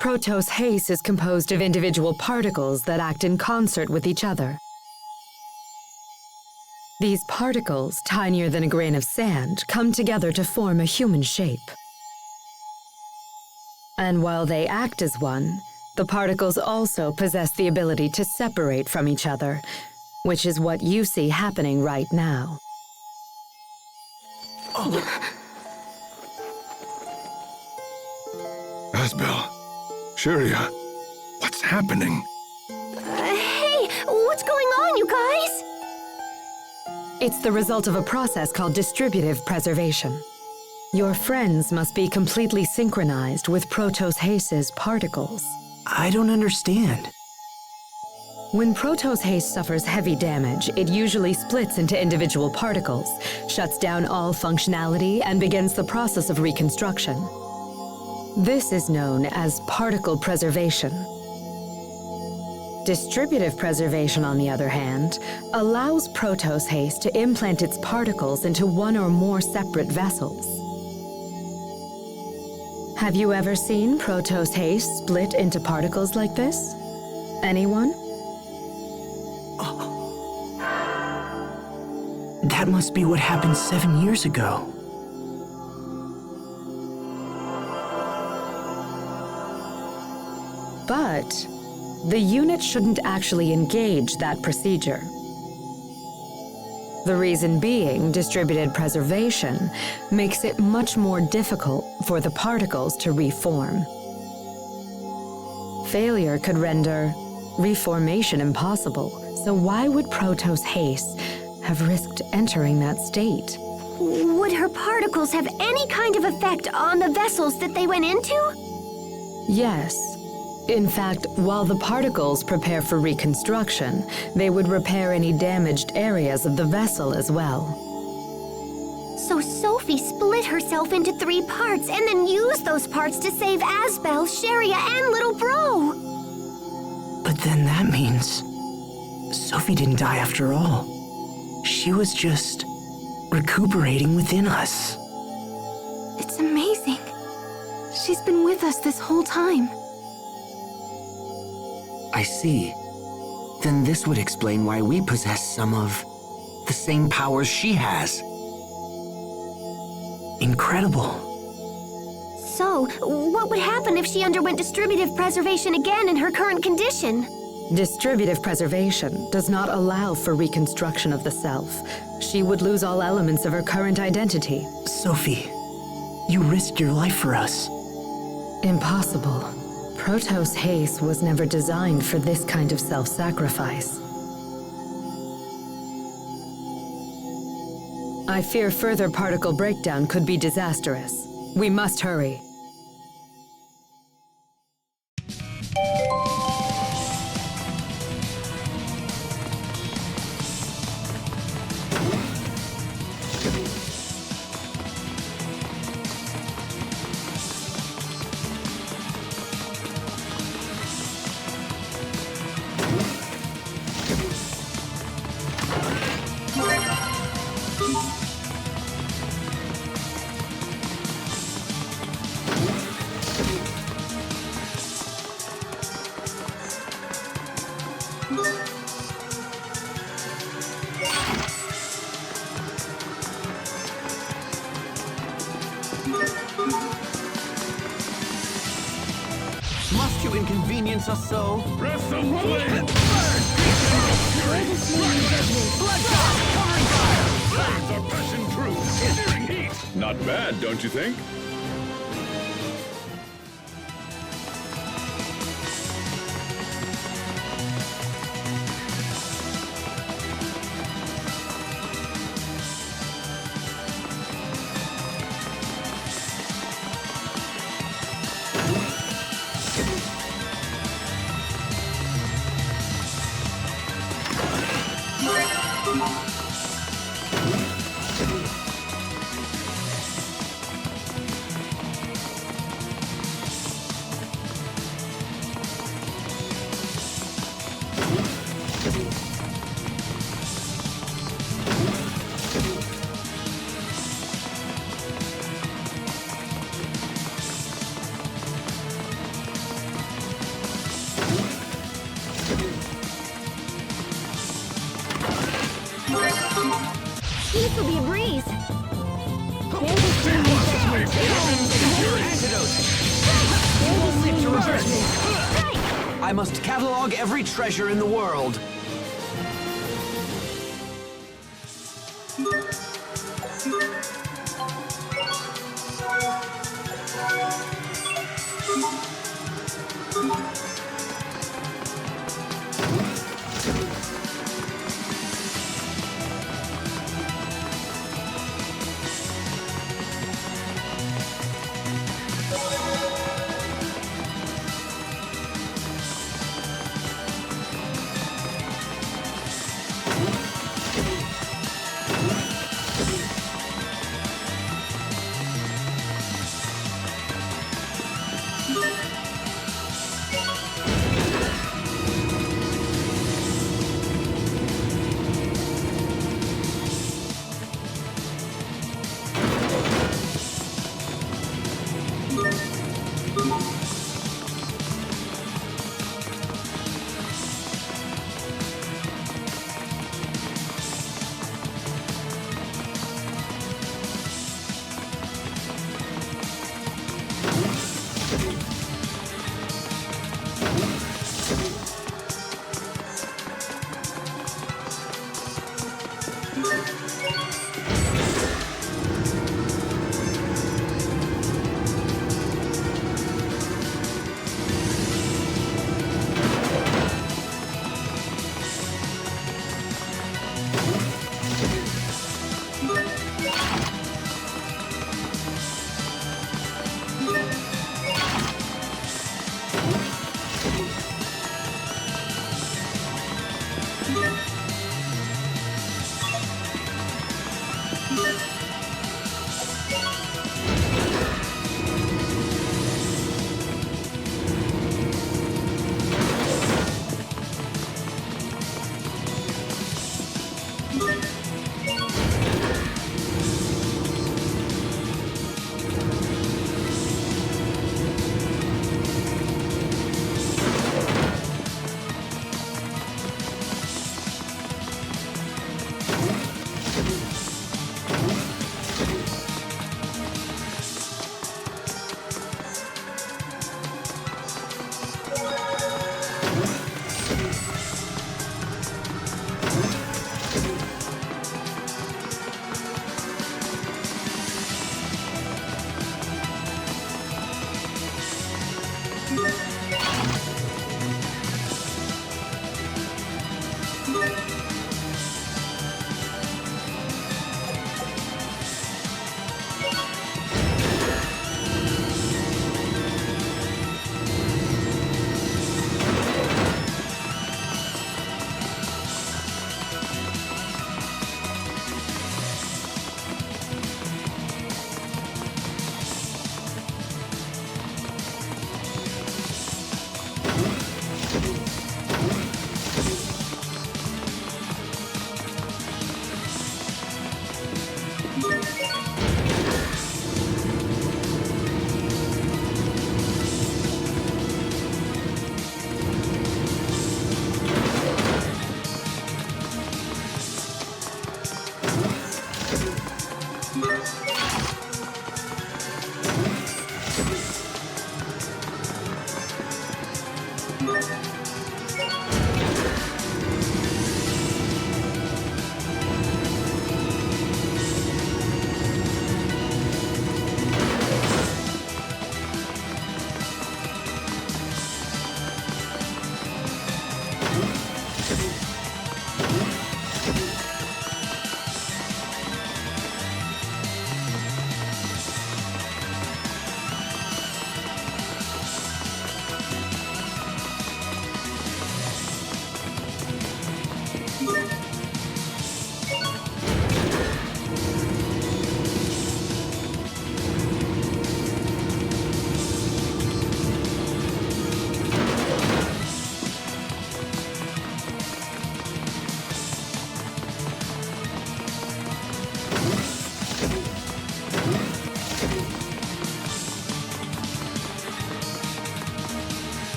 Protos Hace is composed of individual particles that act in concert with each other. These particles, tinier than a grain of sand, come together to form a human shape. And while they act as one, the particles also possess the ability to separate from each other, which is what you see happening right now. Asbel, Sharia, what's happening? Hey, what's going on, you guys? It's the result of a process called distributive preservation. Your friends must be completely synchronized with Protos Hace's particles. I don't understand. When Protos Hace suffers heavy damage, it usually splits into individual particles, shuts down all functionality, and begins the process of reconstruction. This is known as particle preservation. Distributive preservation, on the other hand, allows Protos Hace to implant its particles into one or more separate vessels. Have you ever seen Protos Hace split into particles like this? Anyone? That must be what happened 7 years ago. But the unit shouldn't actually engage that procedure. The reason being, distributed preservation makes it much more difficult for the particles to reform. Failure could render reformation impossible, so why would Protos Hace have risked entering that state? Would her particles have any kind of effect on the vessels that they went into? Yes. In fact, while the particles prepare for reconstruction, they would repair any damaged areas of the vessel as well. So Sophie split herself into 3 parts and then used those parts to save Asbel, Sharia, and little bro. But then that means Sophie didn't die after all. She was just recuperating within us. It's amazing. She's been with us this whole time. I see. Then this would explain why we possess some of the same powers she has. Incredible. So, what would happen if she underwent distributive preservation again in her current condition? Distributive preservation does not allow for reconstruction of the self. She would lose all elements of her current identity. Sophie, you risked your life for us. Impossible. Protos Hace was never designed for this kind of self-sacrifice. I fear further particle breakdown could be disastrous. We must hurry. Must you inconvenience us so? Press the flame! Flames are passion true! Searing heat! Not bad, don't you think? This'll be a breeze. There's a stream refreshment. Your antidote! There's a stream refreshment. I must catalog every treasure in the world.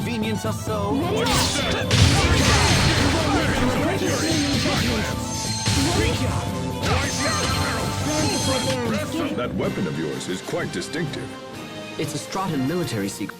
inconvenience us so? That weapon of yours is quite distinctive. It's a Stratton military secret.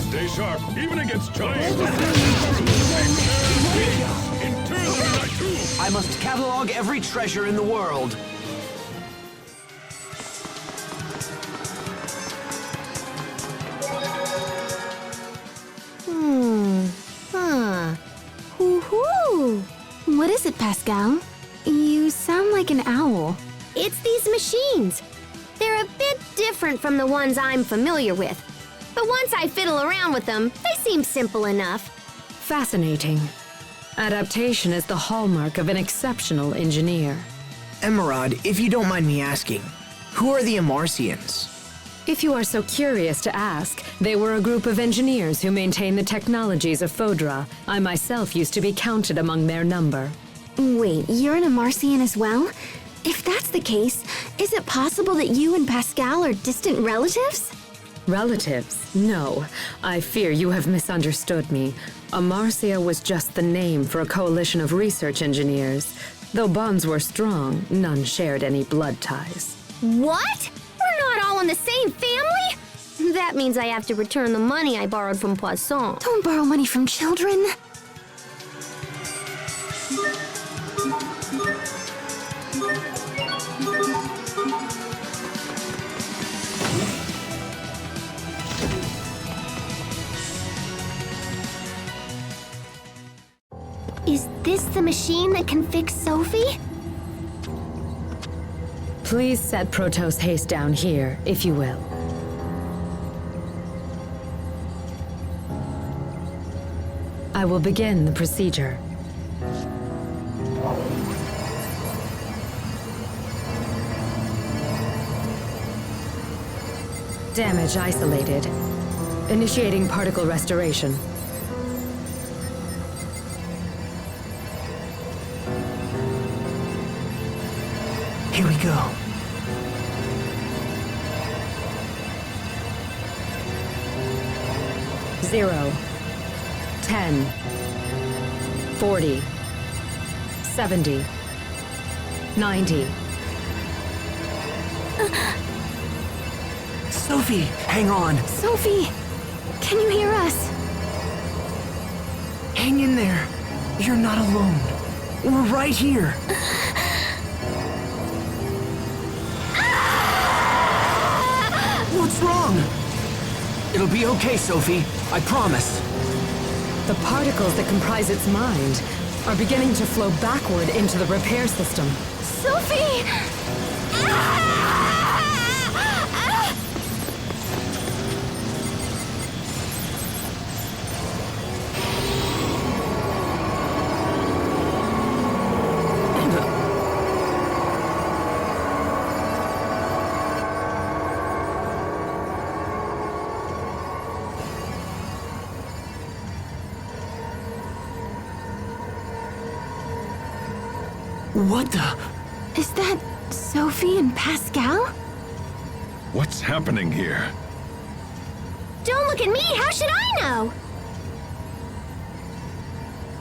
Stay sharp, even against giants. I must catalog every treasure in the world. Woohoo! What is it, Pascal? You sound like an owl. It's these machines. They're a bit different from the ones I'm familiar with. But once I fiddle around with them, they seem simple enough. Fascinating. Adaptation is the hallmark of an exceptional engineer. Emerald, if you don't mind me asking, who are the Amarcians? If you are so curious to ask, they were a group of engineers who maintain the technologies of Fodra. I myself used to be counted among their number. Wait, you're an Amarcian as well? If that's the case, is it possible that you and Pascal are distant relatives? Relatives? No. I fear you have misunderstood me. Amarcia was just the name for a coalition of research engineers. Though bonds were strong, none shared any blood ties. What? We're not all in the same family? That means I have to return the money I borrowed from Poisson. Don't borrow money from children. Is this the machine that can fix Sophie? Please set Protos Haste down here, if you will. I will begin the procedure. Damage isolated. Initiating particle restoration. Here we go. Zero, 10, 40, 70, 90. Sophie, hang on. Sophie, can you hear us? Hang in there. You're not alone. We're right here. What's wrong? It'll be okay, Sophie. I promise. The particles that comprise its mind are beginning to flow backward into the repair system. Sophie! What the? Is that Sophie and Pascal? What's happening here? Don't look at me! How should I know?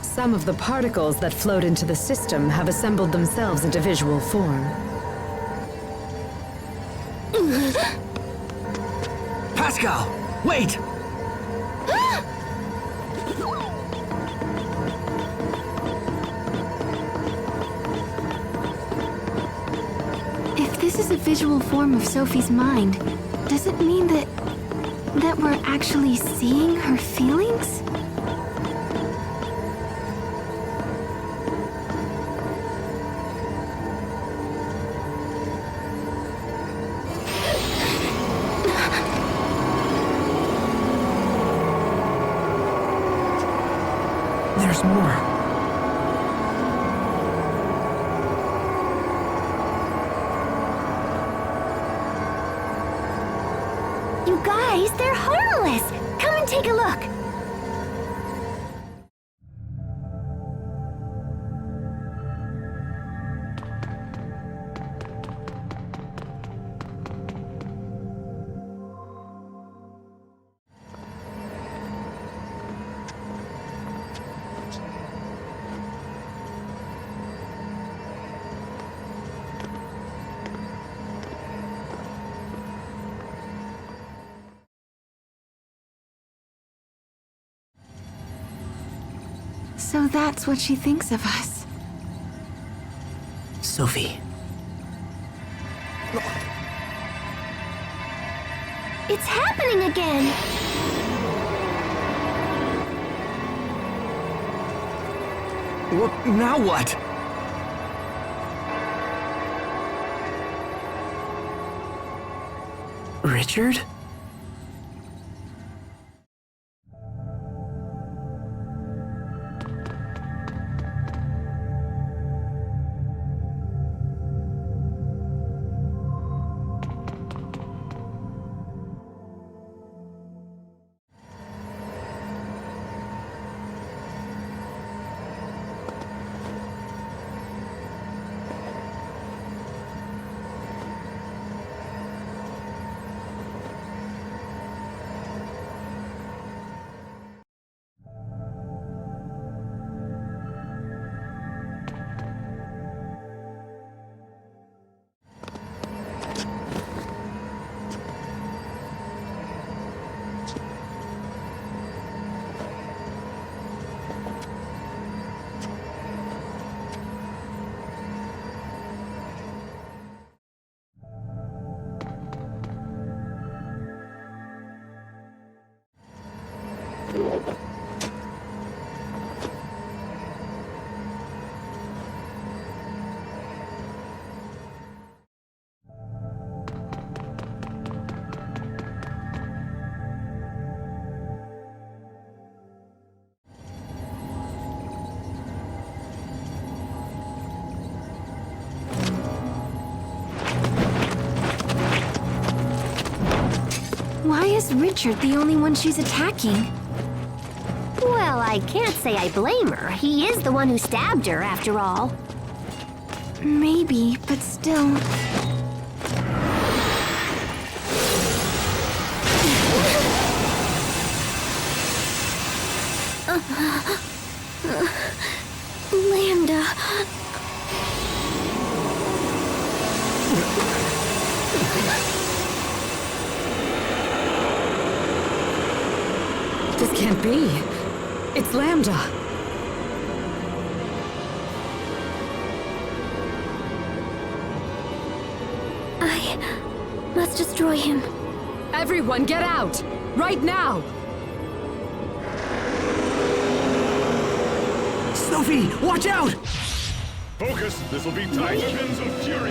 Some of the particles that flowed into the system have assembled themselves into visual form. Pascal, wait! If this is a visual form of Sophie's mind, does it mean that we're actually seeing her feelings? There's more. You guys, they're harmless! Come and take a look! So that's what she thinks of us. Sophie. It's happening again! Now what? Richard? Why is Richard the only one she's attacking? Well, I can't say I blame her. He is the one who stabbed her, after all. Maybe, but still. Lambda. This can't be. It's Lambda. I must destroy him. Everyone, get out! Right now! Sophie, watch out! Focus! This will be tied to pins of fury!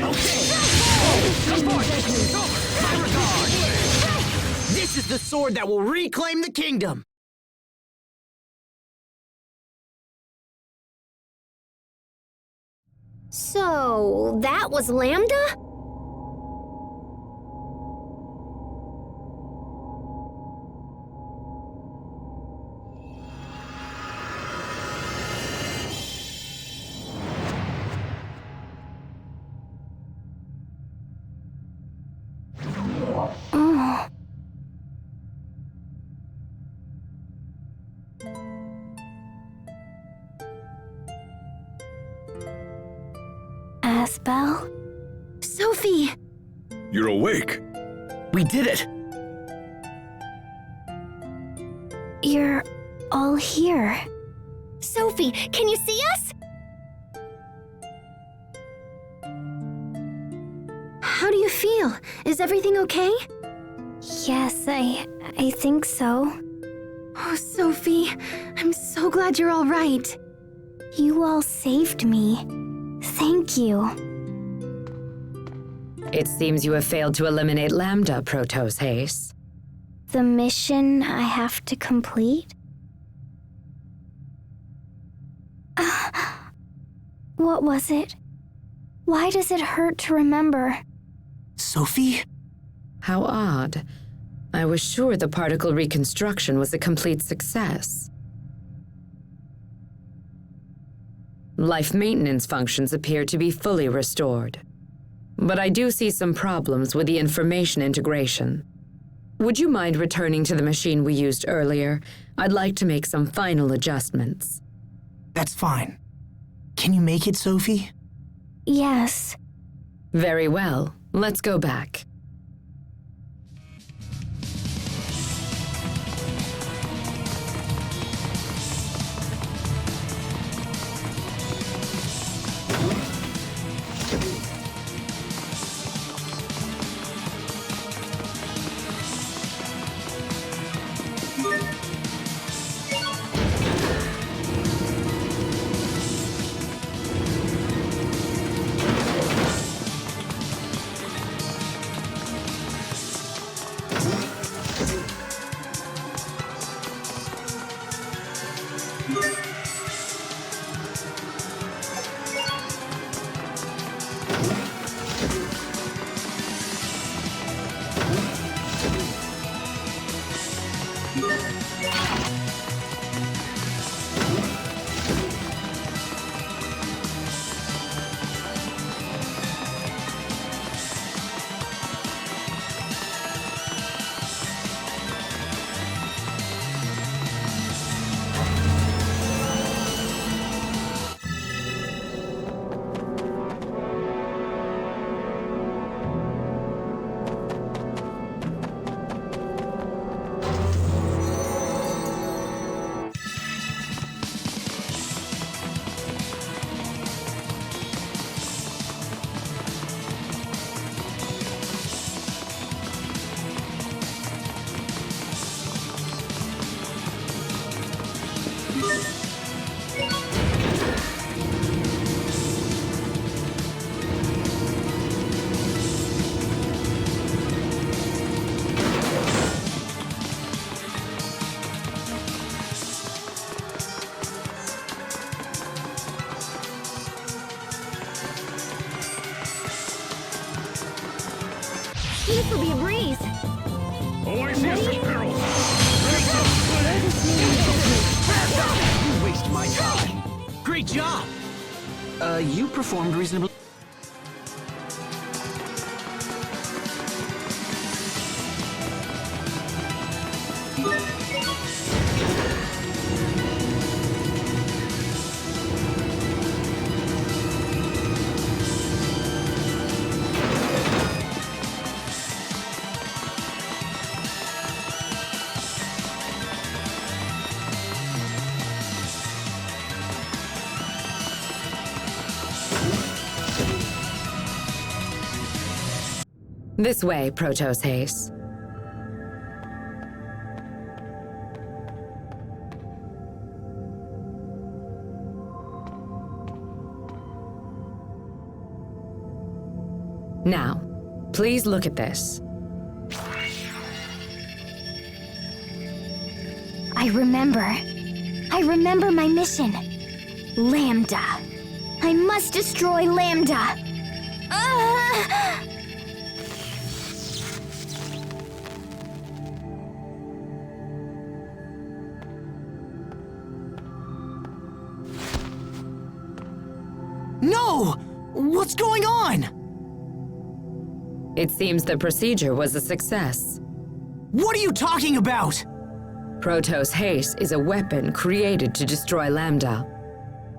This is the sword that will reclaim the kingdom! So, that was Lambda? Yes, Belle? Sophie! You're awake. We did it! You're all here. Sophie, can you see us? How do you feel? Is everything okay? Yes, I think so. Oh, Sophie, I'm so glad you're all right. You all saved me. Thank you. It seems you have failed to eliminate Lambda, Protos Haze. The mission I have to complete? What was it? Why does it hurt to remember? Sophie? How odd. I was sure the particle reconstruction was a complete success. Life maintenance functions appear to be fully restored. But I do see some problems with the information integration. Would you mind returning to the machine we used earlier? I'd like to make some final adjustments. That's fine. Can you make it, Sophie? Yes. Very well. Let's go back. This will be a breeze. Oh, I see some perils. You waste my time. Great job! You performed reasonably. This way, Protos Haze. Now, please look at this. I remember my mission. Lambda. I must destroy Lambda. No! What's going on? It seems the procedure was a success. What are you talking about? Protos Haze is a weapon created to destroy Lambda.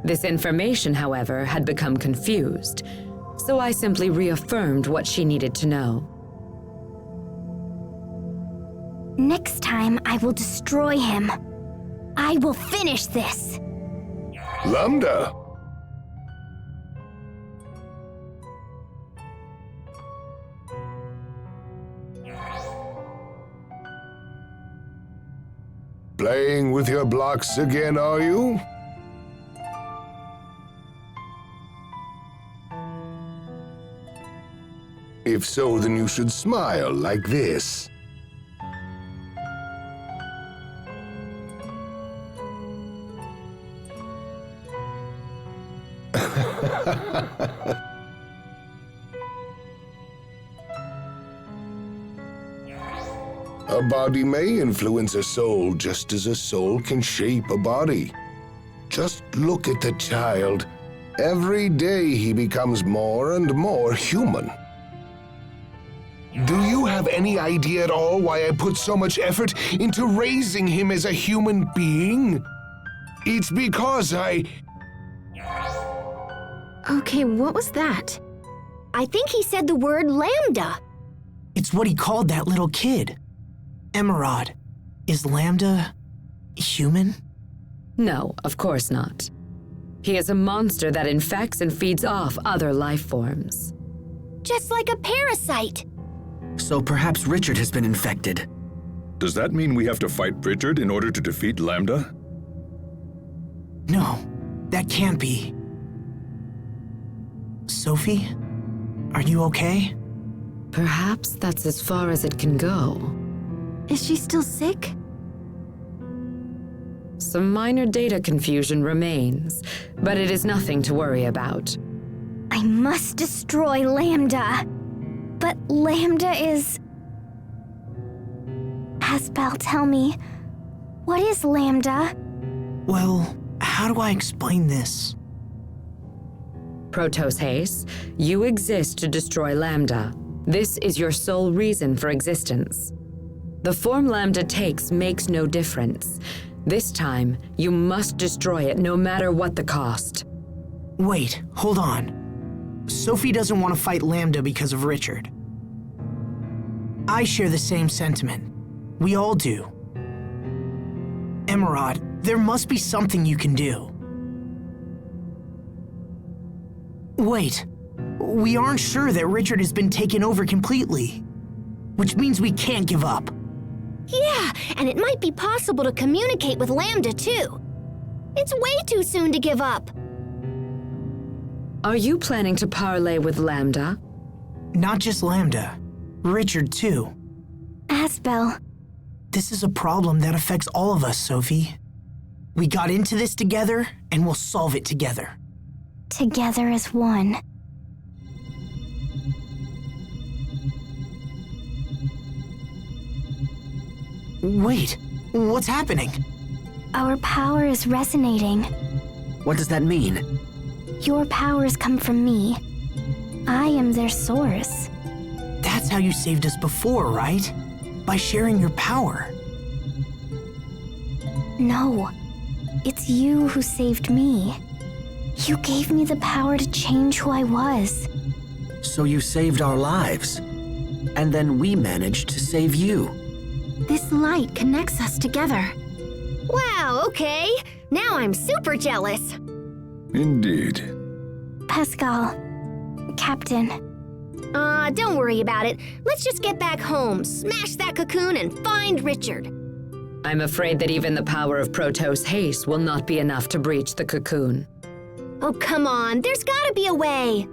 This information, however, had become confused, so I simply reaffirmed what she needed to know. Next time, I will destroy him. I will finish this. Lambda! Playing with your blocks again, are you? If so, then you should smile like this. A body may influence a soul just as a soul can shape a body. Just look at the child. Every day he becomes more and more human. Do you have any idea at all why I put so much effort into raising him as a human being? It's because Okay, what was that? I think he said the word Lambda. It's what he called that little kid. Emerald, is Lambda human? No, of course not. He is a monster that infects and feeds off other life forms. Just like a parasite. So perhaps Richard has been infected. Does that mean we have to fight Richard in order to defeat Lambda? No, that can't be. Sophie, are you okay? Perhaps that's as far as it can go. Is she still sick? Some minor data confusion remains, but it is nothing to worry about. I must destroy Lambda. But Lambda is... Aspel, tell me, what is Lambda? Well, how do I explain this? Protos Haste, you exist to destroy Lambda. This is your sole reason for existence. The form Lambda takes makes no difference. This time, you must destroy it no matter what the cost. Wait, hold on. Sophie doesn't want to fight Lambda because of Richard. I share the same sentiment. We all do. Emerald, there must be something you can do. Wait, we aren't sure that Richard has been taken over completely, which means we can't give up. Yeah, and it might be possible to communicate with Lambda too. It's way too soon to give up. Are you planning to parley with Lambda? Not just Lambda, Richard too. Aspel. This is a problem that affects all of us, Sophie. We got into this together, and we'll solve it together. Together as one. Wait, what's happening? Our power is resonating. What does that mean? Your powers come from me. I am their source. That's how you saved us before, right? By sharing your power. No, it's you who saved me. You gave me the power to change who I was. So you saved our lives. And then we managed to save you. This light connects us together. Wow, okay. Now I'm super jealous. Indeed. Pascal, Captain. Don't worry about it. Let's just get back home, smash that cocoon, and find Richard. I'm afraid that even the power of Protos Haste will not be enough to breach the cocoon. Oh, come on. There's gotta be a way.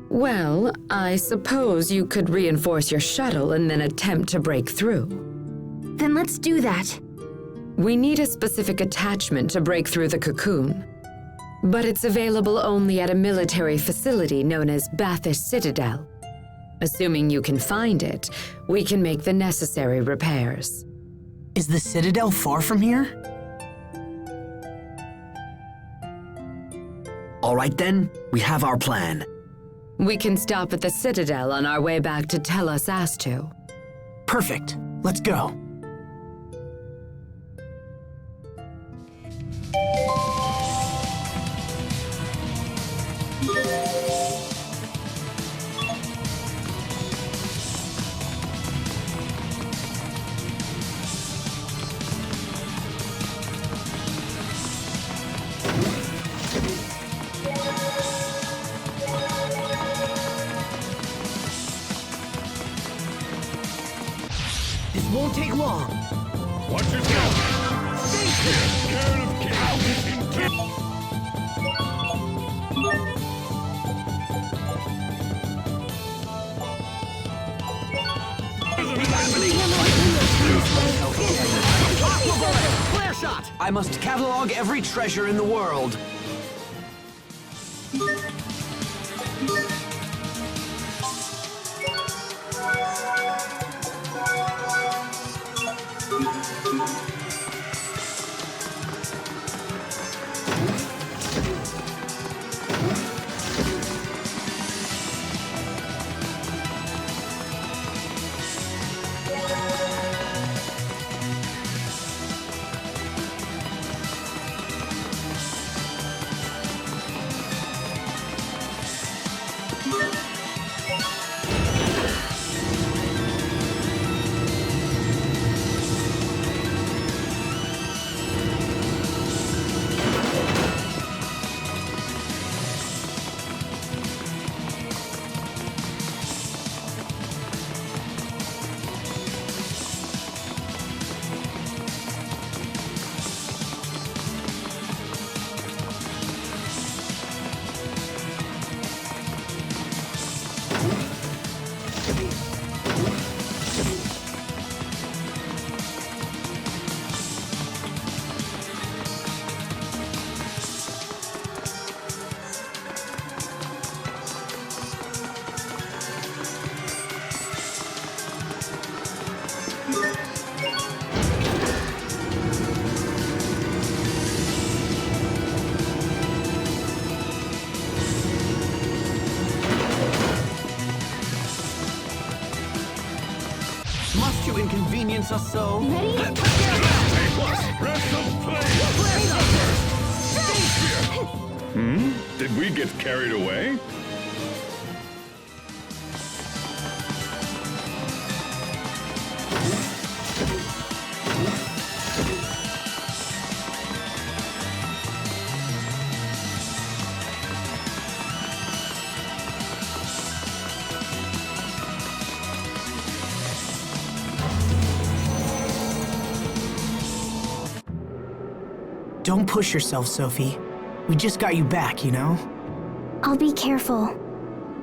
Well, I suppose you could reinforce your shuttle and then attempt to break through. Then let's do that. We need a specific attachment to break through the cocoon. But it's available only at a military facility known as Bathis Citadel. Assuming you can find it, we can make the necessary repairs. Is the Citadel far from here? All right then, we have our plan. We can stop at the Citadel on our way back to Tell Us As To. Perfect. Let's go. long. Watch yourself! Scared of Flare shot! I must catalog every treasure in the world. Must you inconvenience us so? Ready? Did we get carried away? Don't push yourself, Sophie. We just got you back, you know? I'll be careful.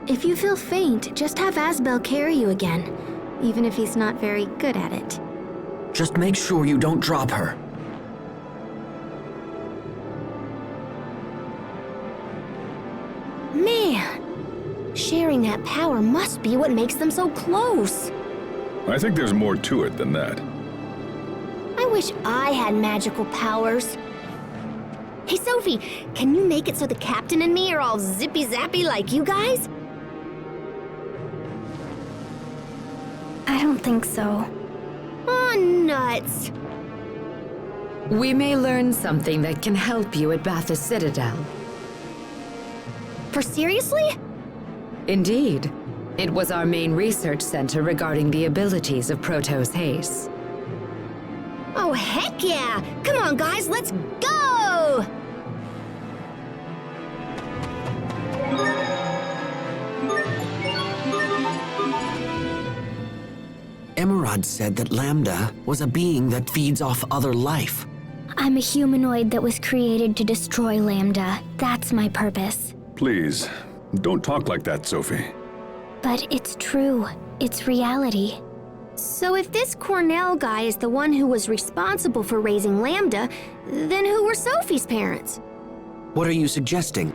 If you feel faint, just have Asbel carry you again, even if he's not very good at it. Just make sure you don't drop her. Man, sharing that power must be what makes them so close. I think there's more to it than that. I wish I had magical powers. Hey, Sophie, can you make it so the captain and me are all zippy-zappy like you guys? I don't think so. Oh, nuts. We may learn something that can help you at Bath's Citadel. For seriously? Indeed. It was our main research center regarding the abilities of Protoss Haste. Oh, heck yeah! Come on, guys, let's go! Emerald said that Lambda was a being that feeds off other life. I'm a humanoid that was created to destroy Lambda. That's my purpose. Please, don't talk like that, Sophie. But it's true. It's reality. So if this Cornell guy is the one who was responsible for raising Lambda, then who were Sophie's parents? What are you suggesting?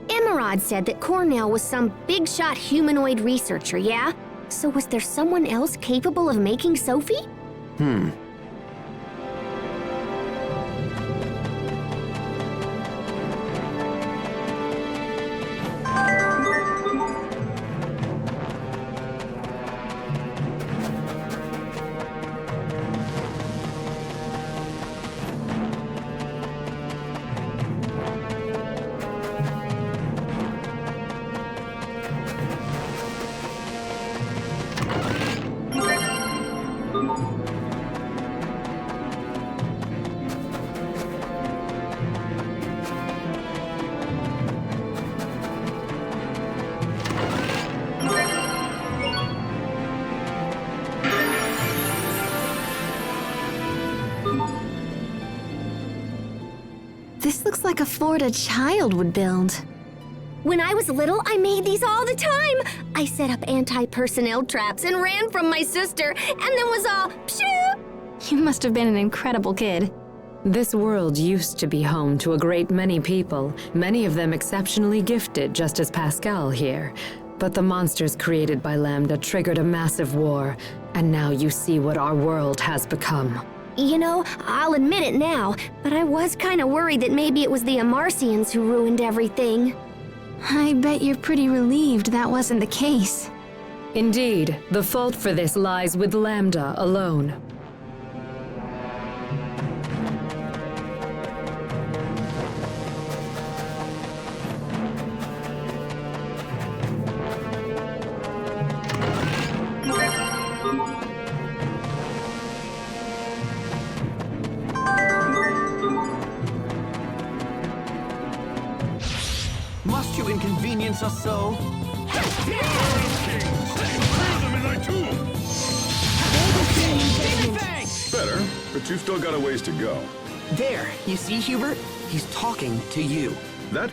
Emerald said that Cornell was some big-shot humanoid researcher, yeah? So was there someone else capable of making Sophie? This looks like a fort a child would build. When I was little, I made these all the time. I set up anti-personnel traps and ran from my sister, and then was all pshoo! You must have been an incredible kid. This world used to be home to a great many people, many of them exceptionally gifted, just as Pascal here. But the monsters created by Lambda triggered a massive war, and now you see what our world has become. You know, I'll admit it now, but I was kind of worried that maybe it was the Amarcians who ruined everything. I bet you're pretty relieved that wasn't the case. Indeed, the fault for this lies with Lambda alone. Must you inconvenience us so? Better, but you've still got a ways to go. There, you see, Hubert? He's talking to you. That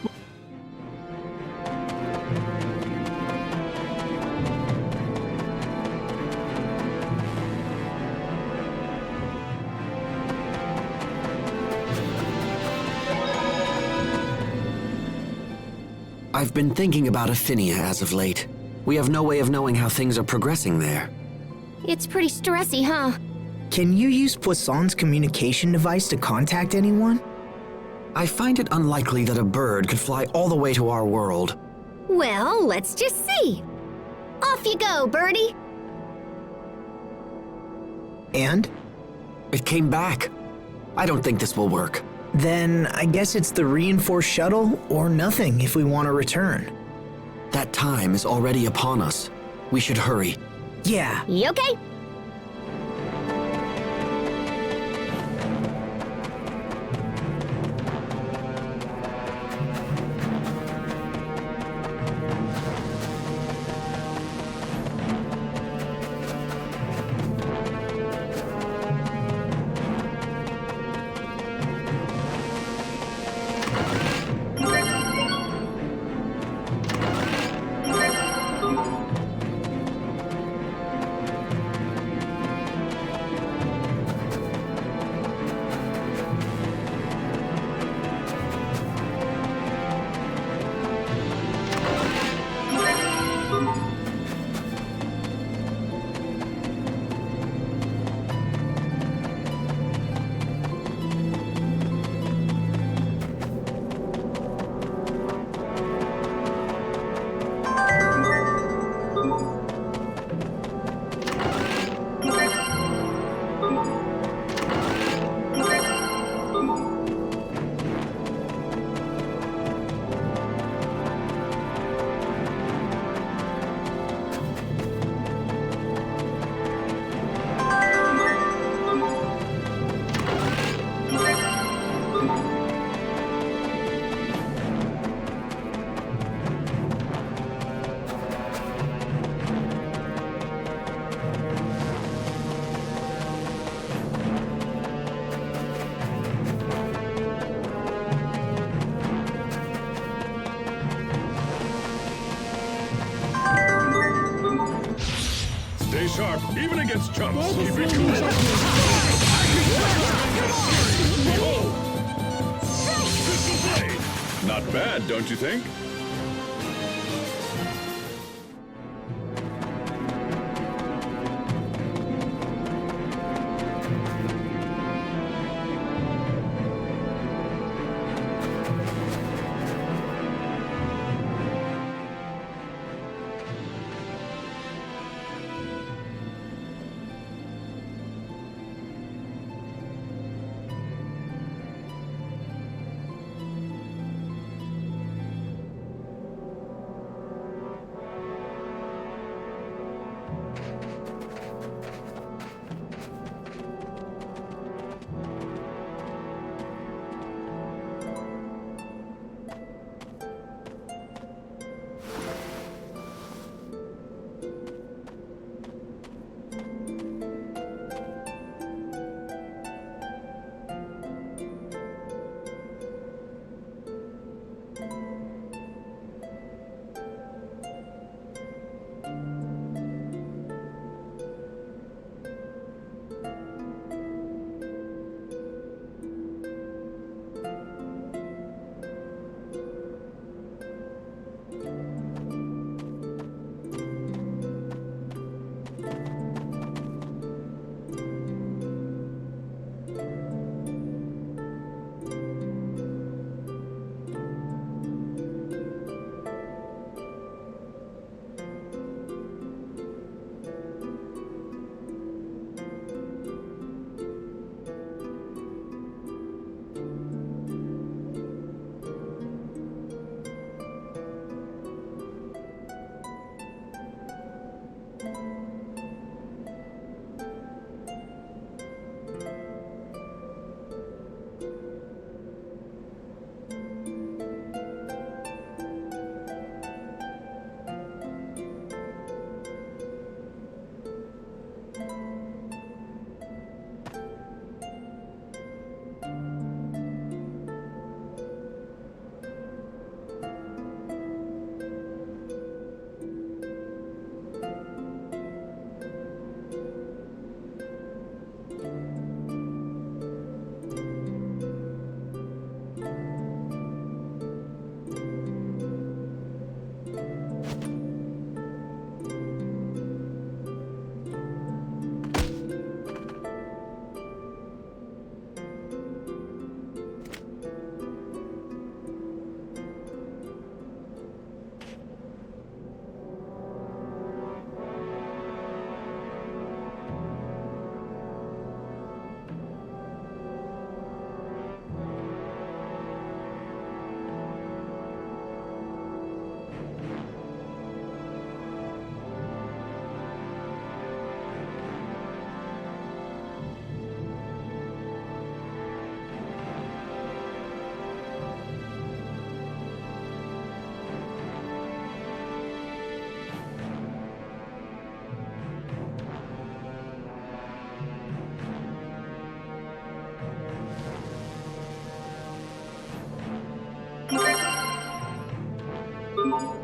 I've been thinking about Affinia as of late. We have no way of knowing how things are progressing there. It's pretty stressy, huh? Can you use Poisson's communication device to contact anyone? I find it unlikely that a bird could fly all the way to our world. Well, let's just see. Off you go, birdie. And? It came back. I don't think this will work. Then I guess it's the reinforced shuttle or nothing if we want to return. That time is already upon us. We should hurry. Yeah. You okay? stay sharp, even against chumps. Keep it cool. Not bad, don't you think? Bye.